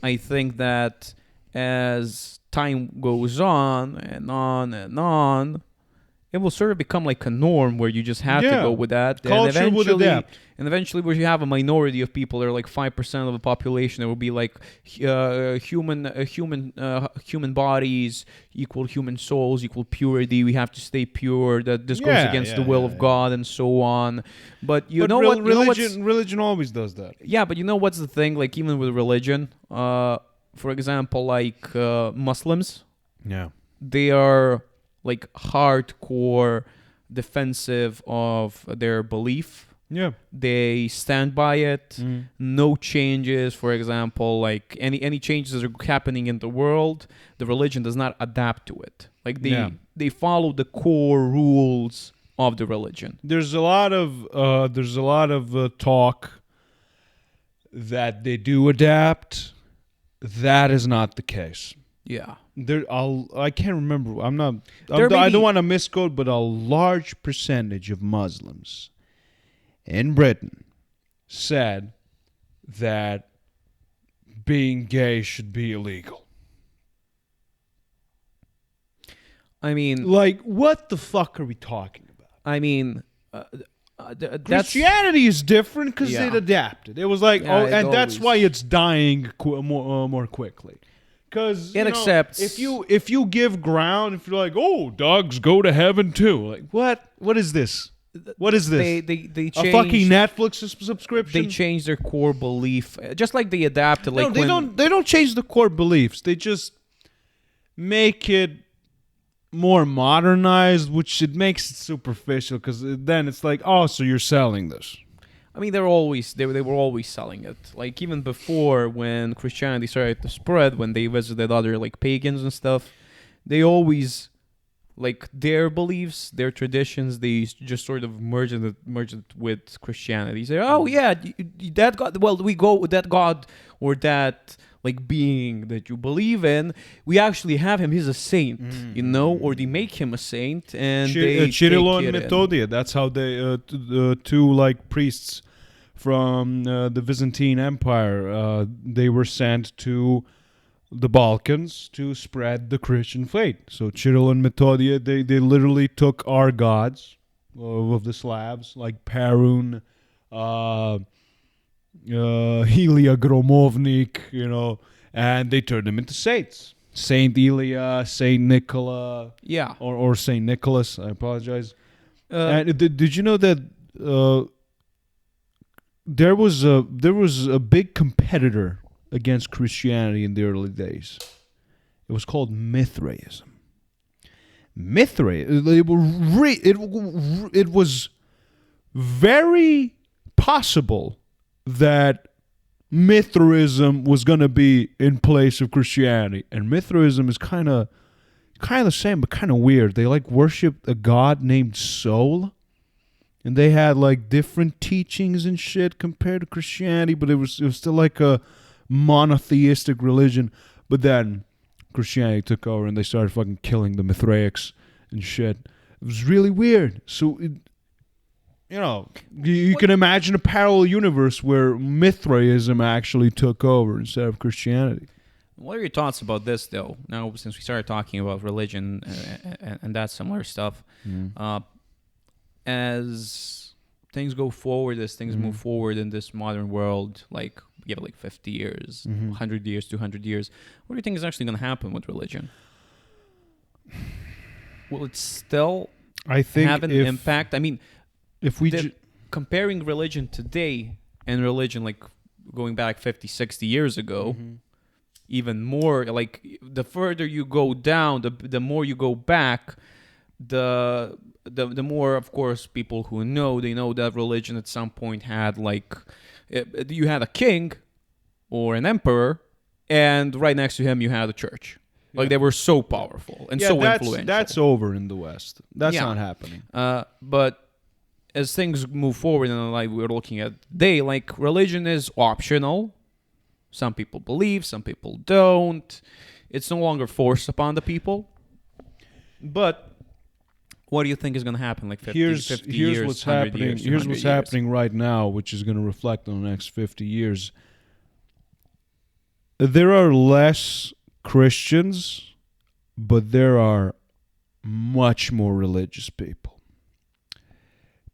I think that as time goes on and on and on, it will sort of become like a norm where you just have to go with that. Culture would adapt. And eventually, where you have a minority of people, they're like 5% of the population, it will be like human bodies equal human souls equal purity. We have to stay pure. That this goes against the will of God and so on. But religion always does that. Yeah, but you know what's the thing? Like even with religion, for example, like Muslims, they are like hardcore defensive of their belief. Yeah. They stand by it. No changes. For example, like any changes that are happening in the world, the religion does not adapt to it. Like they follow the core rules of the religion. There's a lot of talk that they do adapt. That is not the case. Yeah. I can't remember. I don't want to misquote, but a large percentage of Muslims in Britain said that being gay should be illegal. I mean, like, what the fuck are we talking about? I mean, Christianity is different because it adapted. It was like, and that's why it's dying more quickly. Because it accepts. If you give ground, if you're like, oh, dogs go to heaven too, like what is this? What is this? They changed, a fucking Netflix subscription. They changed their core belief, just like they adapted. Like they don't change the core beliefs. They just make it more modernized, which it makes it superficial. Because then it's like, oh, so you're selling this. I mean, they were always selling it. Like even before, when Christianity started to spread, when they visited other like pagans and stuff, they always, like, their beliefs, their traditions, they just sort of merged it with Christianity. Say, oh yeah, that God. Well, we go with that God or that like being that you believe in. We actually have him. He's a saint, you know, or they make him a saint. And Cyril and Methodius. That's how they two like priests from the Byzantine Empire. They were sent to the Balkans to spread the Christian faith. So Cyril and Methodius, they literally took our gods of the Slavs, like Perun, Ilya Gromovnik, you know, and they turned them into saints. Saint Ilya, Saint Nicola, or Saint Nicholas. I apologize. And did you know that there was a big competitor against Christianity in the early days? It was called Mithraism. It was very possible that Mithraism was going to be in place of Christianity, and Mithraism is kind of the same, but kind of weird. They like worship a god named Sol, and they had like different teachings and shit compared to Christianity, but it was still like a monotheistic religion. But then Christianity took over and they started fucking killing the Mithraics and shit. It was really weird. So, you can imagine a parallel universe where Mithraism actually took over instead of Christianity. What are your thoughts about this, though? Now, since we started talking about religion and that similar stuff, as things go forward, as things move forward in this modern world, like give it like 50 years, 100 years, 200 years, what do you think is actually going to happen with religion? Will it still have an impact? I mean, if we comparing religion today and religion like going back 50, 60 years ago, even more, like the further you go down, the more you go back, the more, of course, people who they know that religion at some point had like, you had a king or an emperor, and right next to him you had a church. Like they were so powerful and so influential. That's over in the West. That's not happening. But as things move forward, and like we're looking at today, like religion is optional. Some people believe, some people don't. It's no longer forced upon the people. But what do you think is going to happen? Like 50 years, what's happening. Here's what's happening right now, which is going to reflect on the next 50 years. There are less Christians, but there are much more religious people.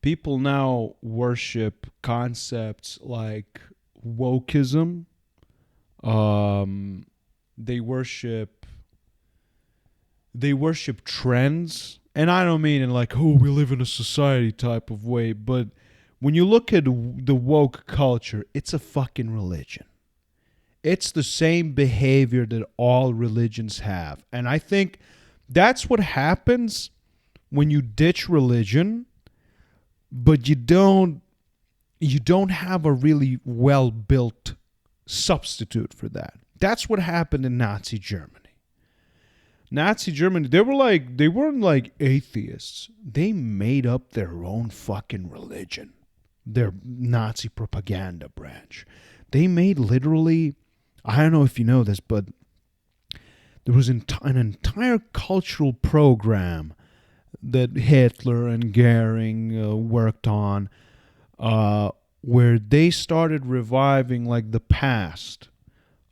People now worship concepts like wokeism. They worship trends, and I don't mean in like, we live in a society type of way, but when you look at the woke culture, it's a fucking religion. It's the same behavior that all religions have. And I think that's what happens when you ditch religion, but you don't have a really well-built substitute for that. That's what happened in Nazi Germany. Nazi Germany, they weren't like atheists. They made up their own fucking religion. Their Nazi propaganda branch. They made literally, I don't know if you know this, but there was an entire cultural program that Hitler and Goering worked on, where they started reviving like the past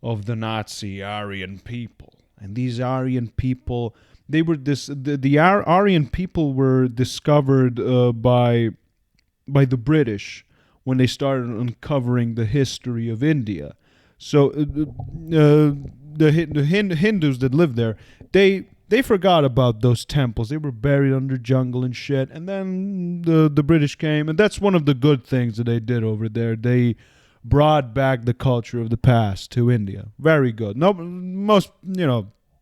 of the Nazi Aryan people. And these Aryan people, they were the Aryan people were discovered by the British when they started uncovering the history of India. So the Hindus that lived there, they forgot about those temples. They were buried under jungle and shit. And then the British came, and that's one of the good things that they did over there. They brought back the culture of the past to India. Very good. No, most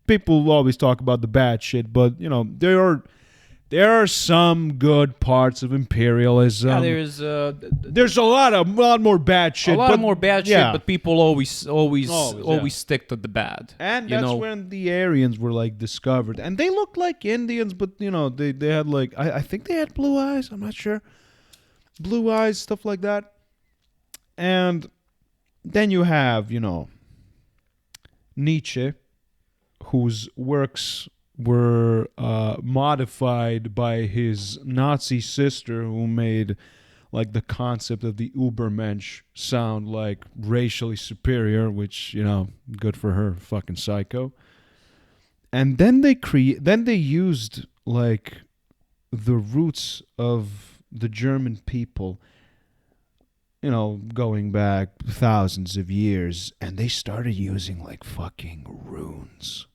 people always talk about the bad shit, but there are some good parts of imperialism. Yeah, there's a lot more bad shit. But people always stick to the bad. And that's when the Aryans were like discovered, and they looked like Indians, but they had like I think they had blue eyes. I'm not sure, blue eyes, stuff like that. And then you have Nietzsche, whose works were modified by his Nazi sister, who made like the concept of the Übermensch sound like racially superior, which good for her, fucking psycho. And then they used like the roots of the German people, going back thousands of years, and they started using like fucking runes.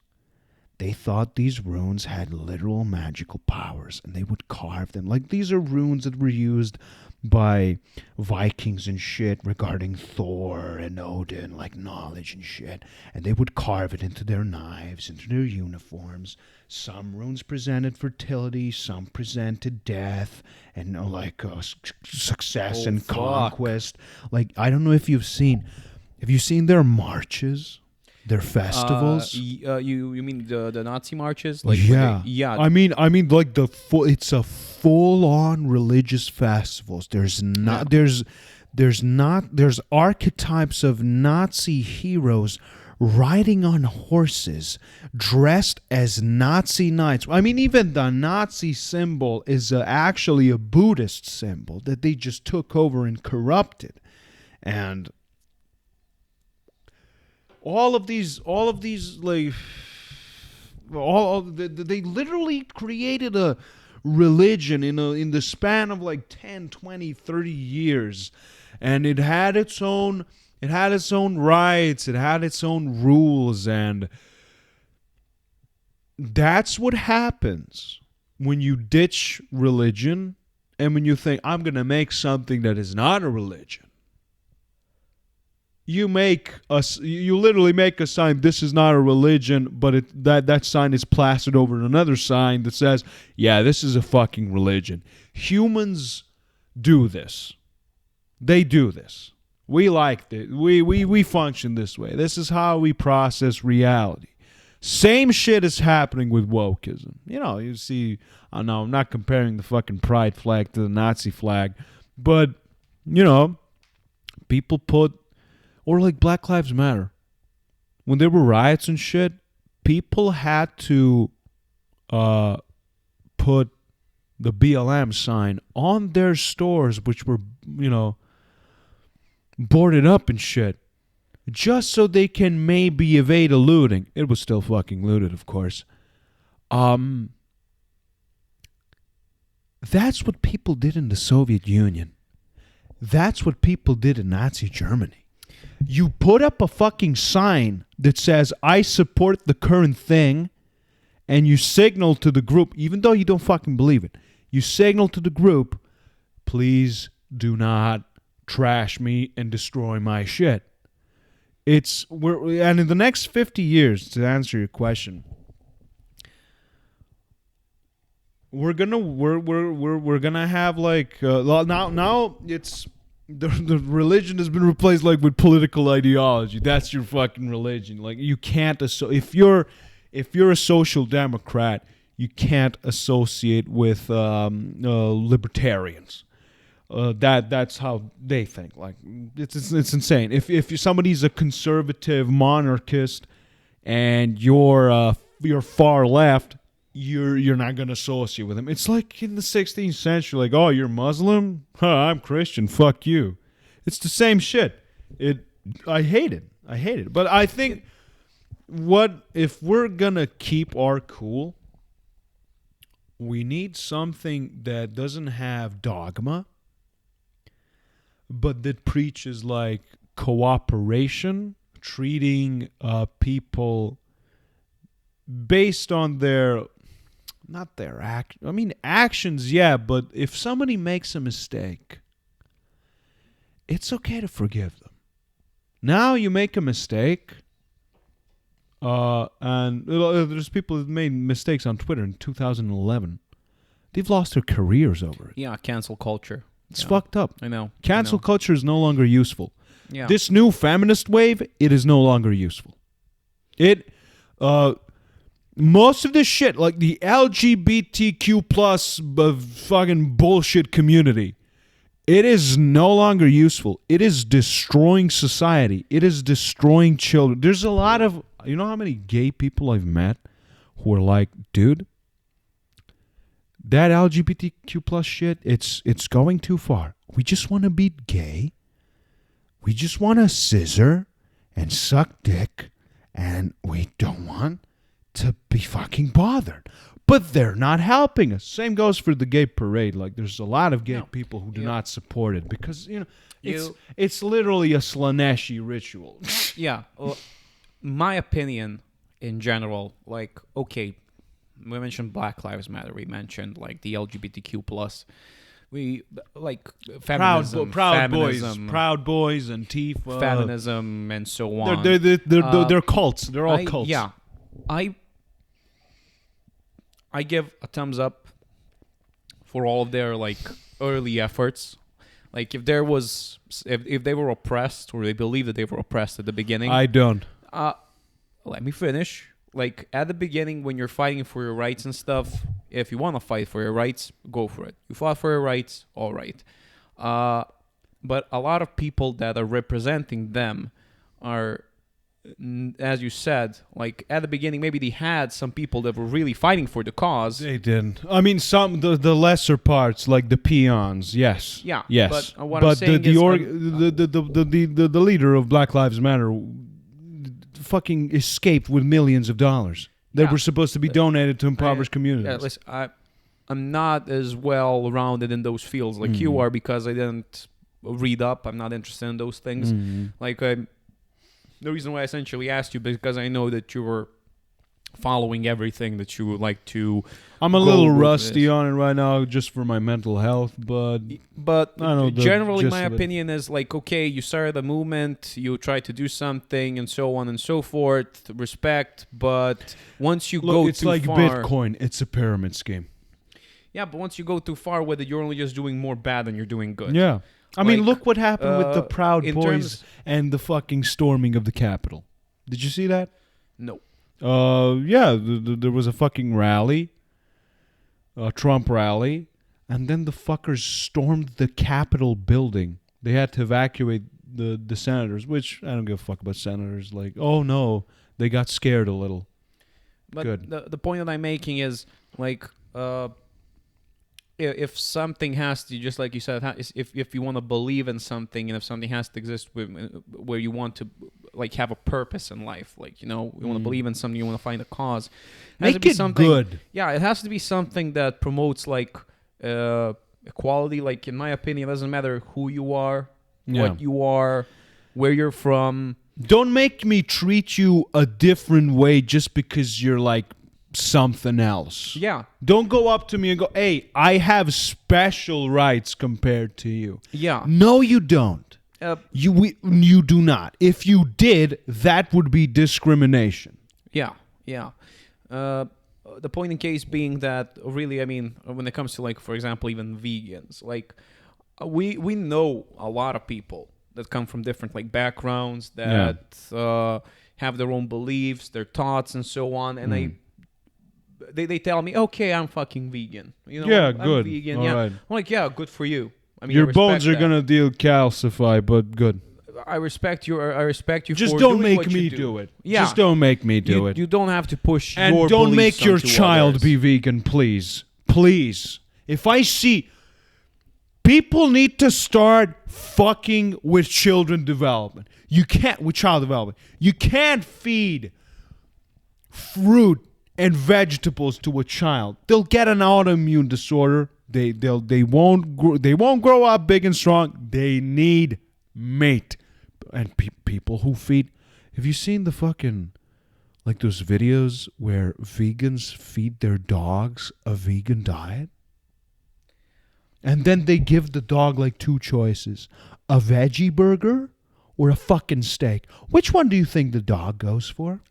They thought these runes had literal magical powers, and they would carve them. Like, these are runes that were used by Vikings and shit regarding Thor and Odin, like knowledge and shit. And they would carve it into their knives, into their uniforms. Some runes presented fertility, some presented death, and success conquest. Like, I don't know if you've seen their marches. Their festivals. You mean the Nazi marches? Like Yeah. yeah. I mean, like it's a full-on religious festivals. There's not. There's archetypes of Nazi heroes riding on horses, dressed as Nazi knights. I mean, even the Nazi symbol is actually a Buddhist symbol that they just took over and corrupted, and all of these like they literally created a religion in the span of like 10, 20, 30 years, and it had its own rights, it had its own rules, and that's what happens when you ditch religion and when you think, I'm going to make something that is not a religion. You literally make a sign, this is not a religion, but that sign is plastered over another sign that says, yeah, this is a fucking religion. Humans do this. They do this. We like it. We function this way. This is how we process reality. Same shit is happening with wokeism. You know, you see, I know I'm not comparing the fucking pride flag to the Nazi flag, but, you know, people put, or like Black Lives Matter. When there were riots and shit, people had to put the BLM sign on their stores, which were, you know, boarded up and shit, just so they can maybe evade a looting. It was still fucking looted, of course. That's what people did in the Soviet Union. That's what people did in Nazi Germany. You put up a fucking sign that says, I support the current thing, and you signal to the group, even though you don't fucking believe it, you signal to the group, please do not trash me and destroy my shit. And in the next 50 years, to answer your question, we're gonna have like now it's the religion has been replaced like with political ideology. That's your fucking religion. Like you can't if you're a social democrat, you can't associate with libertarians. That's how they think. Like it's insane. If somebody's a conservative monarchist and you're far left, you're not gonna associate with them. It's like in the 16th century, like, oh, you're Muslim? Huh, I'm Christian. Fuck you. It's the same shit. I hate it. But I think if we're gonna keep our cool, we need something that doesn't have dogma, but that preaches like cooperation, treating people based on their actions, yeah, but if somebody makes a mistake, it's okay to forgive them. Now you make a mistake, and there's people that made mistakes on Twitter in 2011. They've lost their careers over it. Yeah, cancel culture. It's fucked up. I know. Cancel culture is no longer useful. Yeah. This new feminist wave, it is no longer useful. Most of this shit, like the LGBTQ plus fucking bullshit community, it is no longer useful. It is destroying society. It is destroying children. There's a lot of, you know how many gay people I've met who are like, dude, that LGBTQ plus shit, it's going too far. We just want to be gay. We just want to scissor and suck dick, and we don't want to be fucking bothered. But they're not helping us. Same goes for the gay parade. Like, there's a lot of gay people who do not support it because, you know, it's literally a Slaneshi ritual. Yeah. Well, my opinion in general, like, okay, we mentioned Black Lives Matter. We mentioned like the LGBTQ plus. We like feminism, Proud Boys, and Antifa, feminism, and so on. They're cults. They're all cults. Yeah, I give a thumbs up for all of their like early efforts. Like if they were oppressed or they believed that they were oppressed at the beginning, I don't. let me finish. Like at the beginning, when you're fighting for your rights and stuff, if you want to fight for your rights, go for it. You fought for your rights, all right. But a lot of people that are representing them are, as you said, like at the beginning, maybe they had some people that were really fighting for the cause. They didn't. I mean, some the lesser parts, like the peons. Yes. Yeah. Yes. But what I'm saying the, is, the leader of Black Lives Matter fucking escaped with millions of dollars that Yeah. were supposed to be donated to impoverished communities. Yeah, listen, I'm not as well rounded in those fields like you are because I didn't read up. I'm not interested in those things. Like the reason why I essentially asked you because I know that you were following everything that you would like to. I'm a go little with rusty this. on it right now just for my mental health, but But I don't know, the generally, gist my of it. opinion is like, okay, you started a movement, you try to do something, and so on and so forth. Respect, but once you look, go it's too like far, Bitcoin. It's a pyramid scheme. yeah. But once you go too far with it, you're only just doing more bad than you're doing good. Yeah. I mean, Like, look what happened with the Proud in Boys terms- and the fucking storming of the Capitol. Did you see that? No. Yeah, there was a fucking rally, a Trump rally, and then the fuckers stormed the Capitol building. They had to evacuate the senators, which I don't give a fuck about senators. Like, oh no, they got scared a little. But Good. the point that I'm making is like if something has to, just like you said, if you want to believe in something and if something has to exist where you want to like have a purpose in life, like, you know, you want to believe in something, you want to find a cause, it has to Make be it something, good. yeah, it has to be something that promotes like equality. Like in my opinion, it doesn't matter who you are, Yeah. what you are, where you're from. Don't make me treat you a different way just because you're like something else. Yeah, Don't go up to me and go, hey, I have special rights compared to you. yeah. No, you don't. You do not. If you did, that would be discrimination. Yeah, yeah. The point in case being that really, I mean, when it comes to like, for example, even vegans, like we know a lot of people that come from different like backgrounds that have their own beliefs, their thoughts, and so on, and they tell me, okay, I'm fucking vegan. You know, Yeah, I'm good. vegan. All Yeah, right. I'm like, yeah, good for you. I mean, I Your respect bones are that. gonna decalcify, but good. I respect you. I respect you. Just for don't doing make what me you do it. Yeah. Just don't make me do it. You don't have to push And your don't beliefs make your onto child others. be vegan, please. Please. If I see people need to start fucking with children development. You can't with child development. You can't feed fruit and vegetables to a child. They'll get an autoimmune disorder. They won't grow up big and strong. They need meat. And people who feed. Have you seen the fucking like those videos where vegans feed their dogs a vegan diet? And then they give the dog like two choices. A veggie burger or a fucking steak. Which one do you think the dog goes for?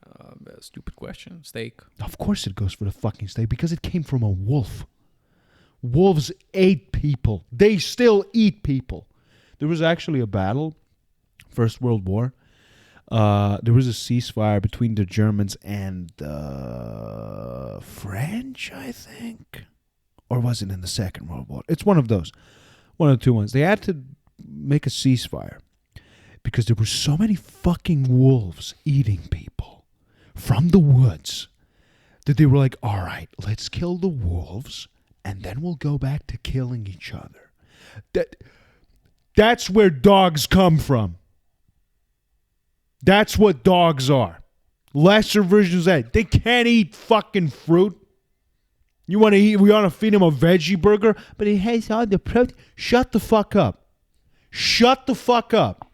Stupid question. Steak. Of course it goes for the fucking steak because it came from a wolf. Wolves ate people. They still eat people. There was actually a battle, First World War. There was a ceasefire between the Germans and the French, I think. Or was it in the Second World War? It's one of those. One of the two ones. They had to make a ceasefire because there were so many fucking wolves eating people from the woods that they were like, all right, let's kill the wolves and then we'll go back to killing each other. That's where dogs come from. That's what dogs are. Lesser versions of that. They can't eat fucking fruit. We want to feed him a veggie burger, but it has all the protein. Shut the fuck up. Shut the fuck up.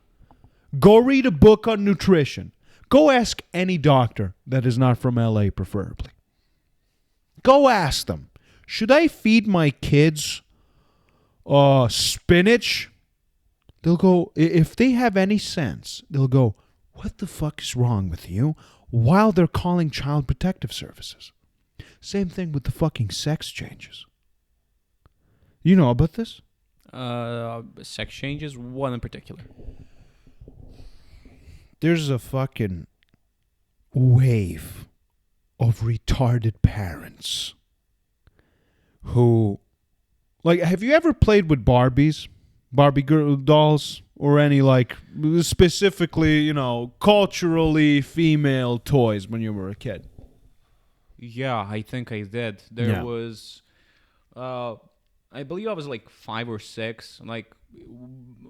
Go read a book on nutrition. Go ask any doctor that is not from LA, preferably. Go ask them, should I feed my kids spinach? They'll go, if they have any sense, they'll go, what the fuck is wrong with you? While they're calling Child Protective Services. Same thing with the fucking sex changes. You know about this? Sex changes. One in particular. There's a fucking wave of retarded parents who, like, have you ever played with Barbie girl dolls, or any, like, specifically, culturally female toys when you were a kid? Yeah, I think I did. There was, I believe I was like 5 or 6. Like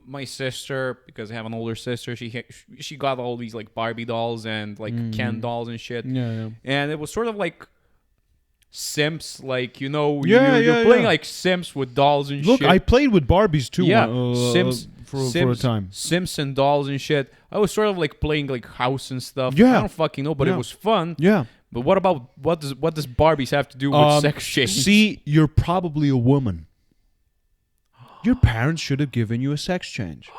my sister, because I have an older sister, she got all these like Barbie dolls and like Ken dolls and shit. Yeah. And it was sort of like Sims, like Yeah, you're playing yeah. like Sims with dolls and Look, shit. I played with Barbies too. Yeah, for a time. Sims and dolls and shit. I was sort of like playing like house and stuff. Yeah. I don't fucking know, but Yeah. it was fun. Yeah. But what does Barbies have to do with sex change? See, you're probably a woman. Your parents should have given you a sex change.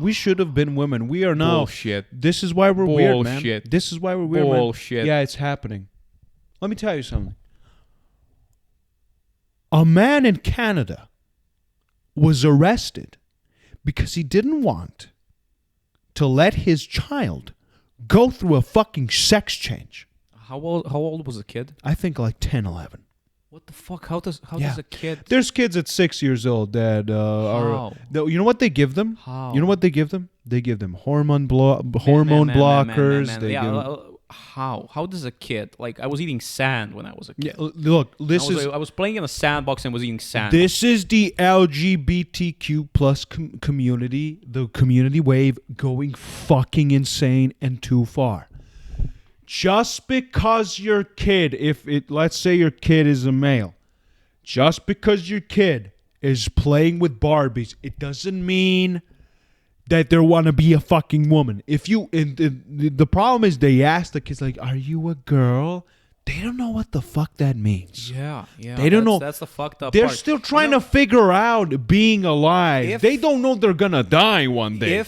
We should have been women. We are now. Bullshit. This is why we're weird, man. Bullshit. This is why we're weird, man. Bullshit. Yeah, it's happening. Let me tell you something. A man in Canada was arrested because he didn't want to let his child go through a fucking sex change. How old was the kid? I think like 10, 11. What the fuck? How does a kid? There's kids at 6 years old that are. You know what they give them? How? You know what they give them? They give them hormone blockers. Man. They Yeah, give them, how does a kid, like, I was eating sand when I was a kid. yeah, look, I was playing in a sandbox and was eating sand. This is the LGBTQ plus community, the community wave going fucking insane and too far. Just because your kid, let's say your kid is a male, just because your kid is playing with Barbies, it doesn't mean that they want to be a fucking woman. The problem is they ask the kids, like, are you a girl? They don't know what the fuck that means. Yeah. They don't know. That's the fucked up They're part. still trying to figure out being alive. They don't know they're gonna die one day.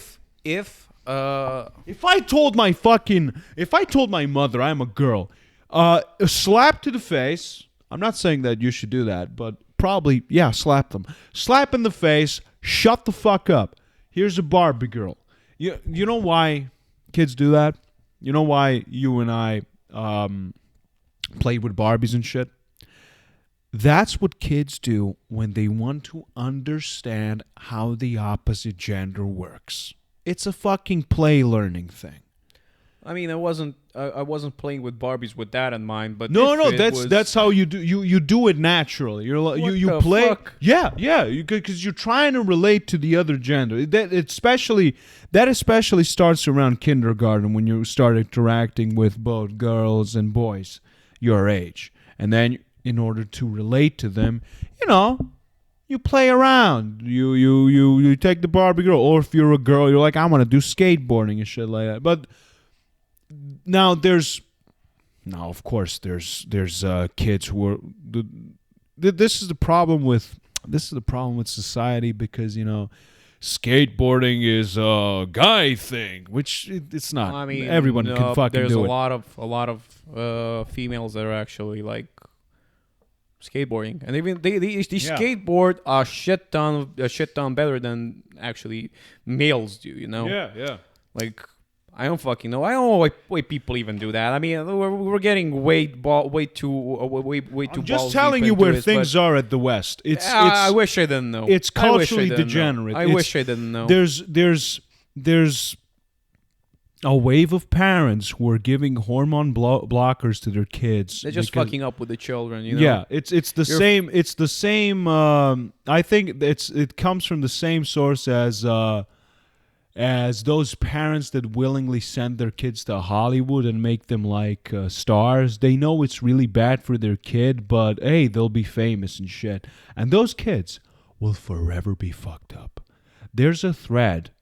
If I told my mother I'm a girl, a slap to the face. I'm not saying that you should do that, but probably, yeah, slap them. Slap in the face. Shut the fuck up. Here's a Barbie girl. You know why kids do that? You know why you and I played with Barbies and shit? That's what kids do when they want to understand how the opposite gender works. It's a fucking play learning thing. I mean, I wasn't playing with Barbies with that in mind, but that's how you do. You do it naturally. You play. Fuck? Yeah, because you're trying to relate to the other gender. That especially starts around kindergarten, when you start interacting with both girls and boys your age, and then in order to relate to them, you play around. You take the Barbie girl, or if you're a girl, you're like, I want to do skateboarding and shit like that. But now of course there's kids who are. This is the problem with society, because skateboarding is a guy thing, which it's not. I mean, everyone can fucking there's do a it. lot of females that are actually like skateboarding, and even they skateboard a shit ton better than actually males do. Yeah. Like, I don't fucking know. I don't know why people even do that. I mean, we're getting way too. I'm just balls telling deep you into where this, things but are at the West. I wish I didn't know. It's I wish I culturally didn't know. degenerate. I wish I didn't know. There's a wave of parents who are giving hormone blockers to their kids. They're just fucking up with the children. Yeah, it's the same. It's the same. I think it comes from the same source as those parents that willingly send their kids to Hollywood and make them like stars. They know it's really bad for their kid, but hey, they'll be famous and shit. And those kids will forever be fucked up. There's a thread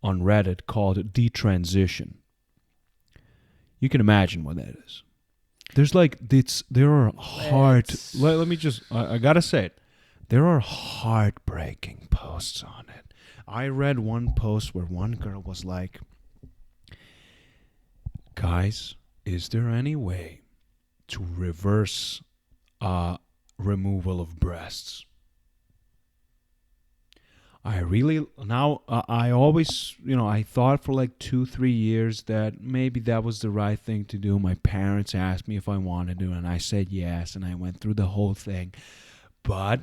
on Reddit called detransition. You can imagine what that is. There's there are let me just, I gotta say it. There are heartbreaking posts on it. I read one post where one girl was like, guys, is there any way to reverse removal of breasts? I always, I thought for like 2-3 years that maybe that was the right thing to do. My parents asked me if I wanted to, and I said yes, and I went through the whole thing. But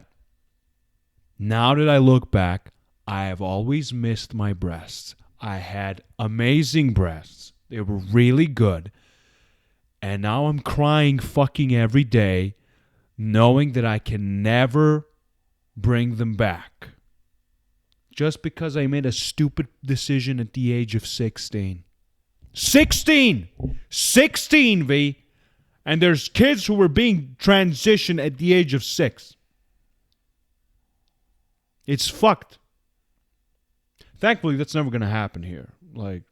now that I look back, I have always missed my breasts. I had amazing breasts. They were really good. And now I'm crying fucking every day, knowing that I can never bring them back. Just because I made a stupid decision at the age of 16. 16! 16, V! And there's kids who were being transitioned at the age of 6. It's fucked. Thankfully, that's never going to happen here. Like,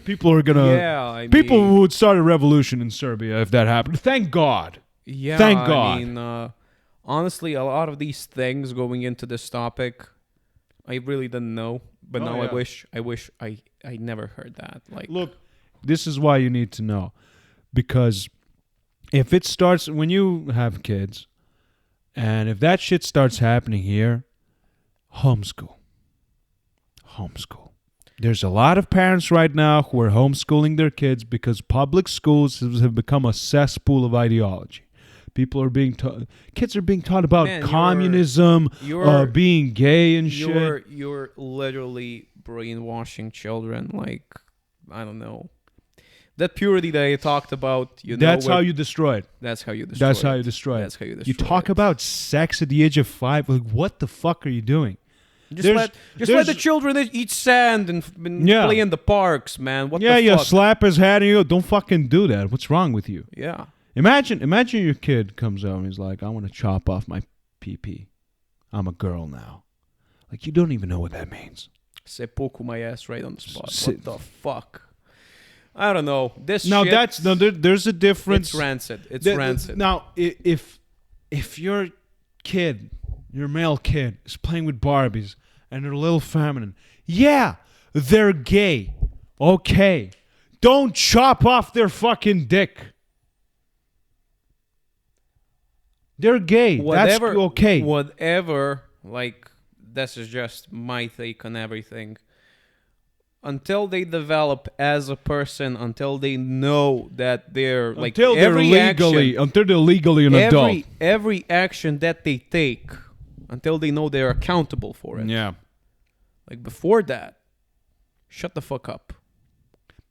people are going to... Yeah, people would start a revolution in Serbia if that happened. Thank God. Yeah, Thank God. I mean, honestly, a lot of these things going into this topic, I really didn't know. But now yeah. I wish I never heard that. Like, look, this is why you need to know. Because if it starts... When you have kids, and if that shit starts happening here, homeschool. There's a lot of parents right now who are homeschooling their kids because public schools have become a cesspool of ideology. Kids are being taught about communism, being gay and shit. You're literally brainwashing children. Like, I don't know. That purity that I talked about, That's how you destroy it. That's how you destroy it. That's how you destroy it. You talk about sex at the age of 5. Like, what the fuck are you doing? Let the children eat sand and play in the parks, man. What the fuck? Yeah, slap his head and you go, don't fucking do that. What's wrong with you? Yeah. Imagine your kid comes out and he's like, I want to chop off my pee-pee. I'm a girl now. Like, you don't even know what that means. Seppuku my ass right on the spot. What the fuck? I don't know. There's a difference. It's rancid. Rancid. Now, if your kid, your male kid, is playing with Barbies and they're a little feminine, yeah, they're gay. Okay. Don't chop off their fucking dick. They're gay. That's okay. Whatever, like, this is just my take on everything. Until they develop as a person, until they know that they're like until they're legally an adult. Every action that they take, until they know they're accountable for it. Yeah. Like, before that, shut the fuck up.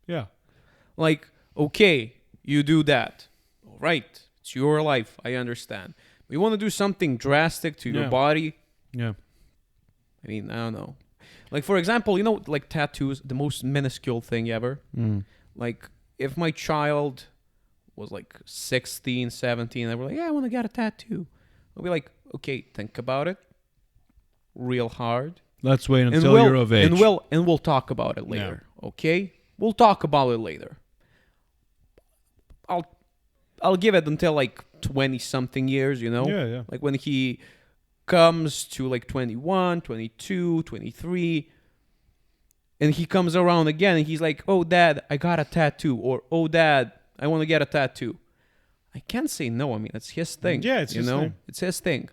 Yeah. Like, okay, you do that. All right. It's your life. I understand. You want to do something drastic to your body? Yeah. I mean, I don't know. Like, for example, like tattoos, the most minuscule thing ever. Like, if my child was like 16, 17, they were like, yeah, I want to get a tattoo. I'll be like, okay, think about it real hard. Let's wait until you're of age. And we'll talk about it later, okay? We'll talk about it later. I'll give it until like 20-something years, Yeah. Like, when he comes to like 21, 22, 23, and he comes around again and he's like, oh, Dad, I got a tattoo. Or, oh, Dad, I want to get a tattoo. I can't say no. I mean, it's his thing. Yeah, it's his thing. It's his thing.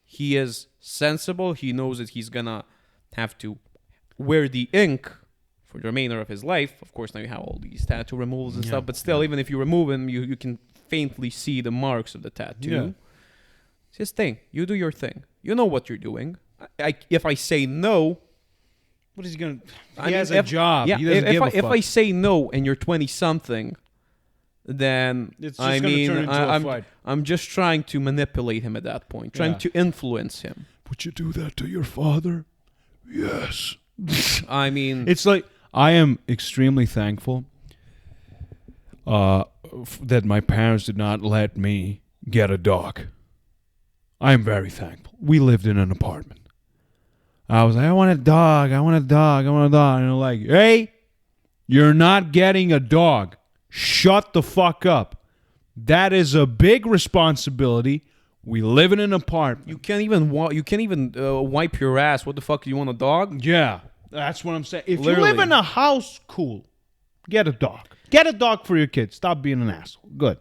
He is sensible. He knows that he's going to have to wear the ink for the remainder of his life. Of course, now you have all these tattoo removals and stuff, but still, even if you remove them, you can faintly see the marks of the tattoo. Yeah. It's his thing. You do your thing. You know what you're doing. If I say no... What is he going to... He has a job. Yeah, he doesn't give a fuck. If I say no and you're 20-something, then... It's just going to turn into a fight. I'm just trying to manipulate him at that point. Trying to influence him. Would you do that to your father? Yes. I mean... It's like... I am extremely thankful that my parents did not let me get a dog. I am very thankful. We lived in an apartment. I was like, I want a dog. And they're like, hey, you're not getting a dog. Shut the fuck up. That is a big responsibility. We live in an apartment. You can't even wipe your ass. What the fuck? You want a dog? Yeah, that's what I'm saying. If you live in a house, cool. Get a dog. Get a dog for your kids. Stop being an asshole. Good.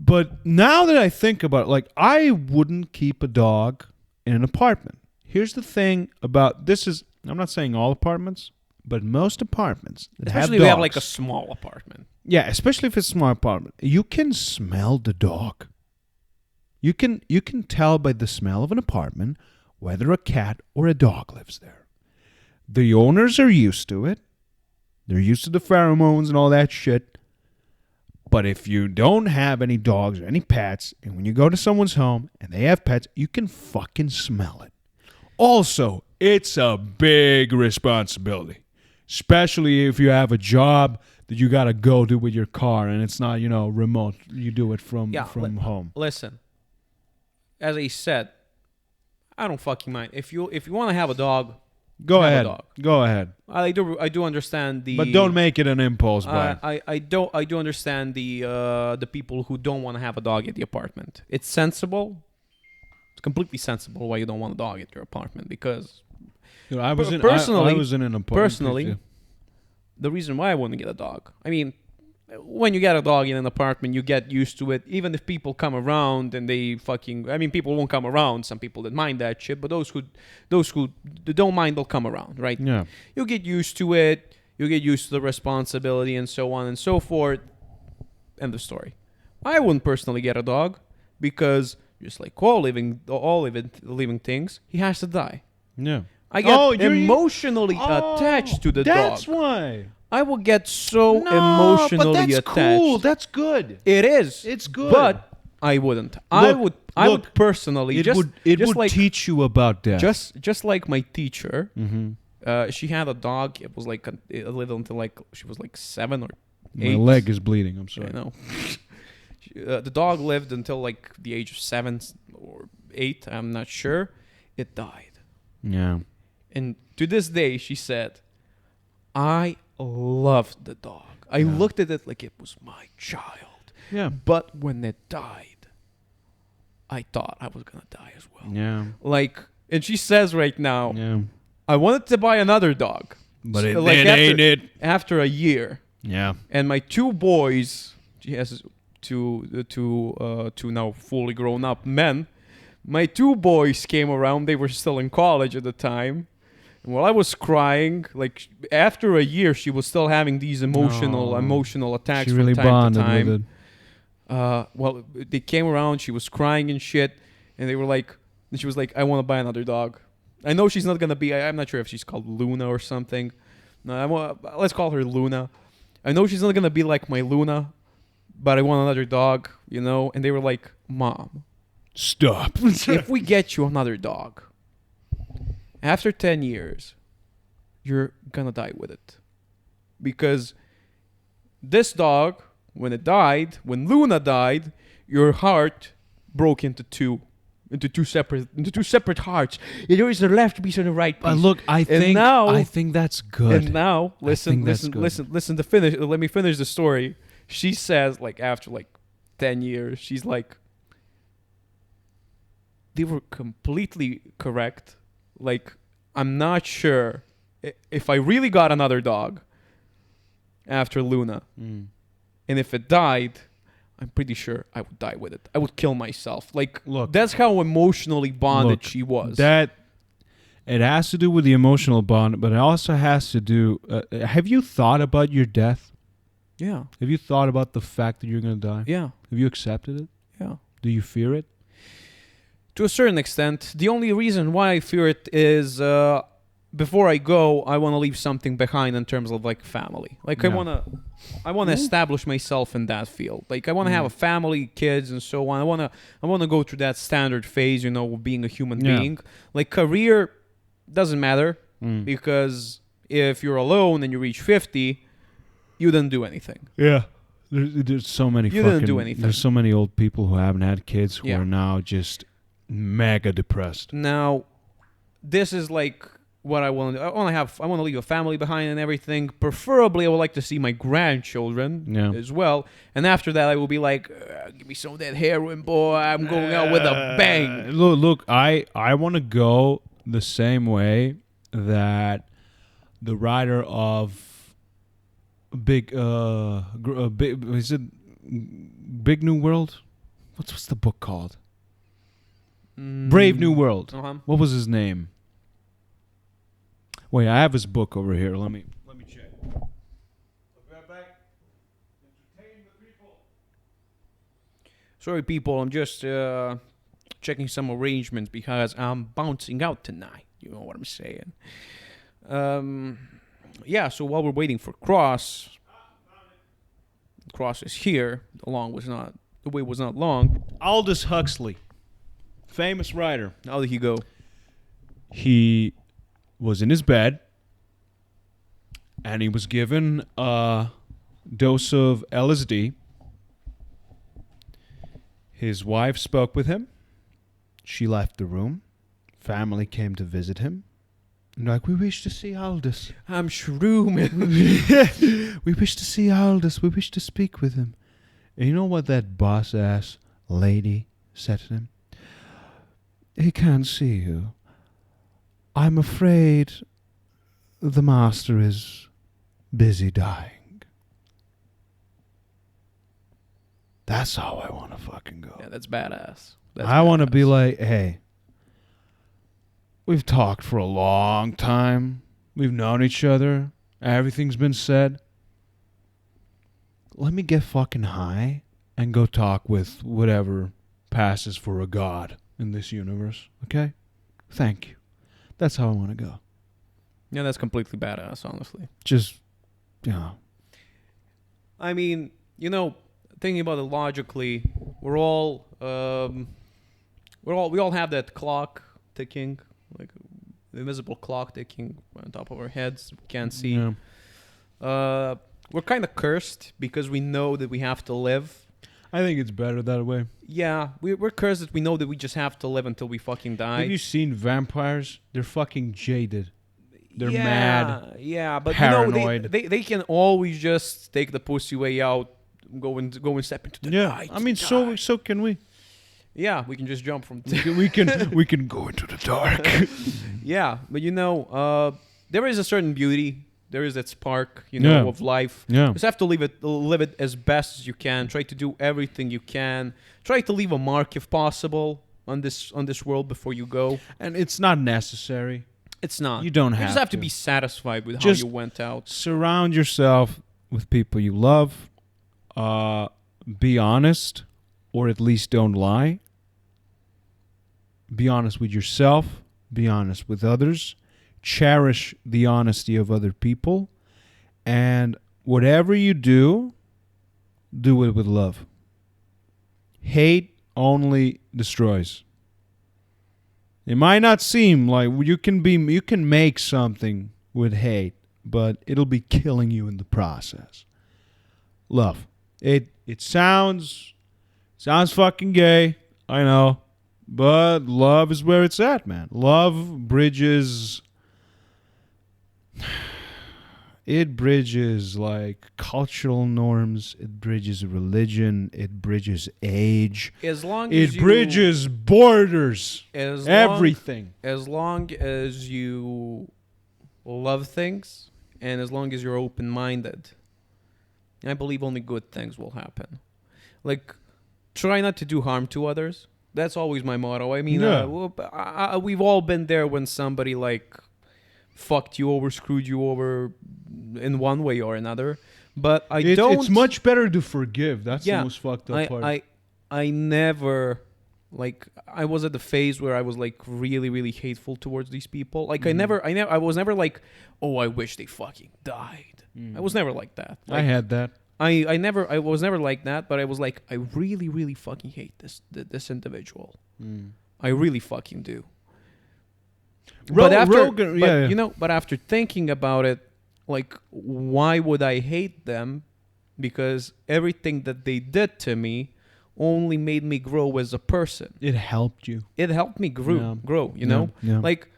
But now that I think about it, like, I wouldn't keep a dog in an apartment. Here's the thing about this is I'm not saying all apartments, but most apartments that Especially have if you dogs. have like a small apartment. Yeah, especially if it's a small apartment. You can smell the dog. You can tell by the smell of an apartment whether a cat or a dog lives there. The owners are used to it. They're used to the pheromones and all that shit. But if you don't have any dogs or any pets, and when you go to someone's home and they have pets, you can fucking smell it. Also, it's a big responsibility, especially if you have a job that you got to go do with your car and it's not, remote. You do it from home. Listen, as I said, I don't fucking mind. If you want to have a dog, Go have a ahead. dog. Go ahead. I do understand the. But don't make it an impulse buy. I do understand the people who don't want to have a dog at the apartment. It's sensible. It's completely sensible why you don't want a dog at your apartment because I was in an apartment. Personally, the reason why I wouldn't get a dog. I mean, when you get a dog in an apartment, you get used to it. Even if people come around and people won't come around. Some people that mind that shit, but those who don't mind, they'll come around, right? Yeah. You get used to it. You get used to the responsibility and so on and so forth. End of story. I wouldn't personally get a dog because just like all living things, he has to die. Yeah. I get emotionally attached to the dog. That's why. I will get so emotionally but that's attached. cool. That's good. It is. It's good. But I wouldn't. I would personally it would teach you about death. just like my teacher. Mm-hmm. She had a dog. It was like it lived until she was 7 or 8. My leg is bleeding. I'm sorry. I know. The dog lived until the age of 7 or 8. I'm not sure. It died. Yeah. And to this day, she said, I loved the dog. I looked at it like it was my child. Yeah. But when it died, I thought I was going to die as well. Yeah. And she says right now, Yeah. I wanted to buy another dog. But it ain't it. After a year. Yeah. And my 2 boys, she has two now fully grown up men. My 2 boys came around. They were still in college at the time. And while I was crying, after a year, she was still having these emotional attacks she really from time bonded to time. with it. Well, they came around. She was crying and shit. And they were and she was like, I want to buy another dog. I know she's not going to be, I'm not sure if she's called Luna or something. No, let's call her Luna. I know she's not going to be like my Luna, but I want another dog, And they were like, Mom. Stop. If we get you another dog, after 10 years, you're going to die with it. Because this dog, when Luna died, your heart broke into two separate hearts. There is a left piece and a right piece. Look, I think that's good. And now, listen to finish. Let me finish the story. She says, after 10 years, she's like, they were completely correct. I'm not sure if I really got another dog after Luna, and if it died, I'm pretty sure I would die with it. I would kill myself. Look, that's how emotionally bonded she was. That it has to do with the emotional bond, but it also has to do. Have you thought about your death? Yeah. Have you thought about the fact that you're gonna die? Yeah. Have you accepted it? Yeah. Do you fear it? To a certain extent. The only reason why I fear it is before I go, I want to leave something behind in terms of family. I want to establish myself in that field. I want to have a family, kids, and so on. I want to go through that standard phase, of being a human being. Career doesn't matter because if you're alone and you reach 50, you didn't do anything. Yeah. There's so many. You didn't do anything. There's so many old people who haven't had kids who are now just mega depressed. Now, this is what I want to do. I want to leave a family behind and everything. Preferably, I would like to see my grandchildren as well. And after that, I will be give me some of that heroin, boy. I'm going out with a bang. Look, I want to go the same way that the writer of Big is it Big New World? What's the book called? Brave New World. Uh-huh. What was his name? Wait, I have his book over here. Let me check. I'll be right back. Entertain the people. Sorry, people. I'm just checking some arrangements because I'm bouncing out tonight. You know what I'm saying? Yeah. So while we're waiting for Cross is here. The wait was not long. Aldous Huxley, famous writer. How did he go? He was in his bed, and he was given a dose of LSD. His wife spoke with him. She left the room. Family came to visit him. And like, we wish to see Aldous. I'm shrooming. We wish to see Aldous. We wish to speak with him. And you know what that boss-ass lady said to him? He can't see you. I'm afraid the master is busy dying. That's how I want to fucking go. Yeah, that's badass. I want to be like, hey, we've talked for a long time. We've known each other. Everything's been said. Let me get fucking high and go talk with whatever passes for a god in this universe. Okay? Thank you. That's how I want to go. Yeah, that's completely badass, honestly. Just, you know. I mean, thinking about it logically, we all have that clock ticking, like the invisible clock ticking on top of our heads. We can't see. Yeah. We're kind of cursed because we know that we have to live. I think it's better that way. Yeah, we're cursed that we know that we just have to live until we fucking die. Have you seen vampires? They're fucking jaded. They're yeah, mad. Yeah, but paranoid. They can always just take the pussy way out, go and step into the night. I mean, so can we. Yeah, we can just jump from. we can go into the dark. Yeah, but there is a certain beauty. There is that spark, of life. Yeah. You just have to live it as best as you can. Try to do everything you can. Try to leave a mark if possible on this world before you go. And it's not necessary. It's not. You don't have. You just have to to be satisfied with just how you went out. Surround yourself with people you love. Be honest, or at least don't lie. Be honest with yourself. Be honest with others. Cherish the honesty of other people. And whatever you do, do it with love. Hate only destroys. It might not seem like you can make something with hate, but it'll be killing you in the process. Love. It sounds fucking gay, I know, but love is where it's at, man. Love bridges. It bridges like cultural norms. It bridges religion. It bridges age. As long as it bridges borders. Everything. As long as you love things, and as long as you're open-minded, I believe only good things will happen. Like, try not to do harm to others. That's always my motto. I mean, we've all been there when somebody like fucked you over, screwed you over in one way or another. But it's much better to forgive. That's the most fucked up part. I never, like, I was at the phase where I was like really, really hateful towards these people. Like, I was never like, oh, I wish they fucking died. I was never like that. Like, I had that. I was never like that, but I was like, I really, really fucking hate this individual. I really fucking do. But after thinking about it, like, why would I hate them? Because everything that they did to me only made me grow as a person. It helped you. It helped me grow, you know? Yeah. Like,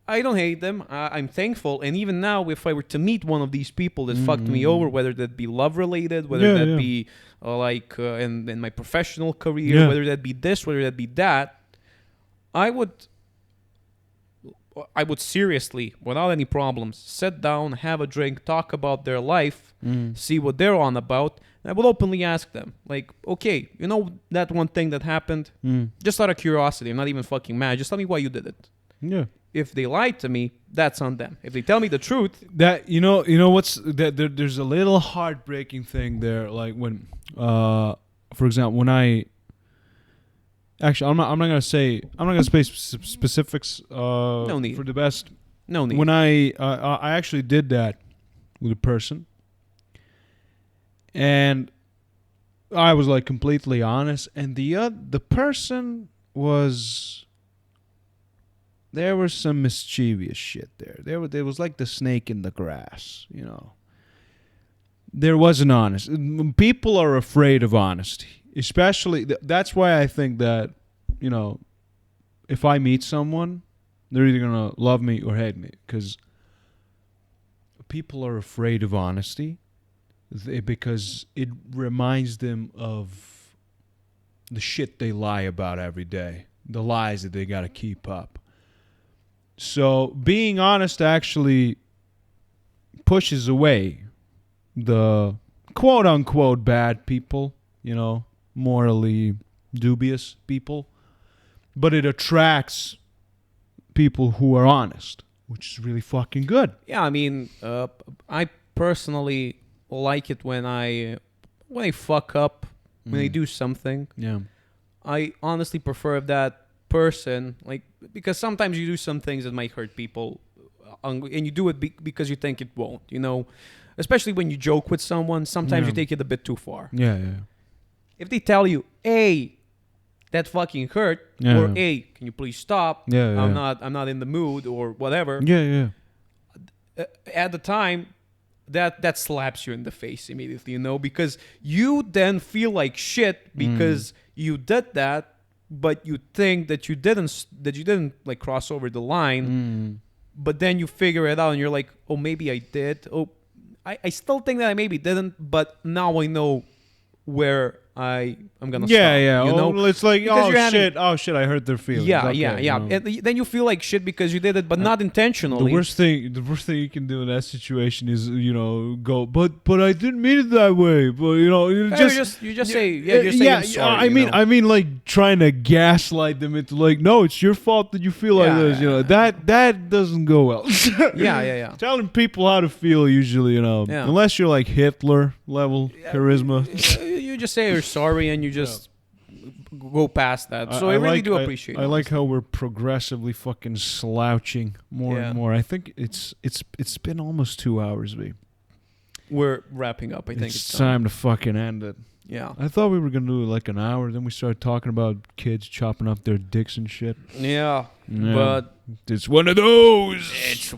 I don't hate them. I'm thankful. And even now, if I were to meet one of these people that fucked me over, whether that be love-related, whether that be in my professional career, whether that be this, whether that be that, I would seriously, without any problems, sit down, have a drink, talk about their life, see what they're on about, and I would openly ask them, like, okay, you know that one thing that happened? Just out of curiosity, I'm not even fucking mad. Just tell me why you did it. Yeah. if they lied to me, that's on them. If they tell me the truth, That what's that there's a little heartbreaking thing there, like when for example, when I actually I'm not gonna say specifics No need. for the best. no need. When I actually did that with a person, and I was like completely honest, and the person was, there was some mischievous shit there. There was like the snake in the grass, you know. There wasn't honest. People are afraid of honesty, especially. That's why I think that, you know, if I meet someone, they're either gonna love me or hate me, because people are afraid of honesty, because it reminds them of the shit they lie about every day, the lies that they gotta keep up. So being honest actually pushes away the quote unquote bad people, you know, morally dubious people, but it attracts people who are honest, which is really fucking good. Yeah, I mean, I personally like it when I fuck up, when I do something. Yeah. I honestly prefer that person, like, because sometimes you do some things that might hurt people, and you do it because you think it won't, you know. Especially when you joke with someone, sometimes you take it a bit too far. Yeah. If they tell you, "Hey, that fucking hurt," Yeah. or "Hey, can you please stop? Yeah. I'm not in the mood," or whatever. Yeah. At the time, that slaps you in the face immediately, you know, because you then feel like shit because you did that, but you think that you didn't like cross over the line, but then you figure it out and you're like, oh, maybe I did. Oh, I still think that I maybe didn't, but now I know where I'm gonna stop. Yeah. You know, Oh, it's like, Because you're oh shit, I hurt their feelings. yeah, Okay, yeah. you know. And then you feel like shit because you did it, but not intentionally. The worst thing you can do in that situation is, you know, go, but I didn't mean it that way. But you know, you just say I'm sorry. I mean, like trying to gaslight them into like, no, it's your fault that you feel like this. You know, that doesn't go well. yeah. Telling people how to feel usually, you know, unless you're like Hitler level charisma. You just say you're sorry and you just go past that. So I really do appreciate it. I like how we're progressively fucking slouching more and more. I think it's been almost 2 hours, V. We're wrapping up. I think it's time to fucking end it. Yeah. I thought we were gonna do like an hour, then we started talking about kids chopping up their dicks and shit. Yeah. But it's one of those. This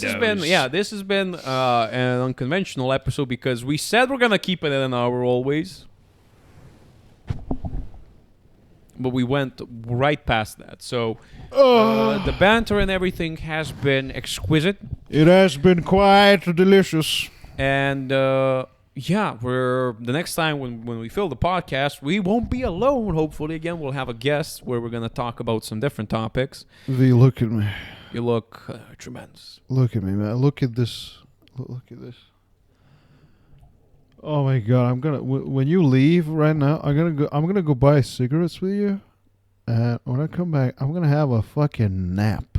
has been an unconventional episode because we said we're gonna keep it at an hour always, but we went right past that. So the banter and everything has been exquisite. It has been quite delicious. And we're the next time when we film the podcast, we won't be alone. Hopefully, again, we'll have a guest where we're gonna talk about some different topics. V, look at me. You look tremendous. Look at me, man. Look at this. Look at this. Oh my god! I'm gonna when you leave right now, I'm gonna go buy cigarettes with you, and when I come back, I'm gonna have a fucking nap.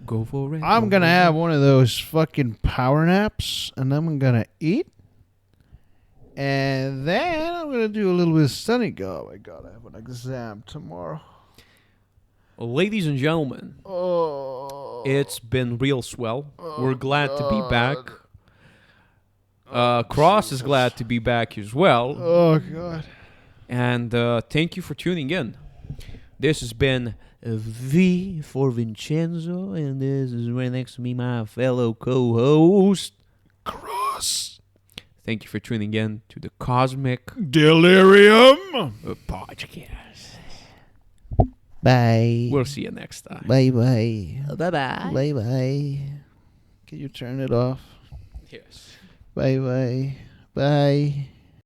Go for it. I'm gonna have one of those fucking power naps, and then I'm gonna eat, and then I'm gonna do a little bit of study. Oh my god! I have an exam tomorrow. Ladies and gentlemen, it's been real swell. We're glad to be back. Cross is glad to be back as well. Oh, God. And thank you for tuning in. This has been V for Vincenzo, and this is right next to me, my fellow co-host, Cross. Thank you for tuning in to the Cosmic Delirium Podcast. Bye. We'll see you next time. Bye-bye. Bye-bye. Bye-bye. Can you turn it off? Yes. Bye-bye. Bye.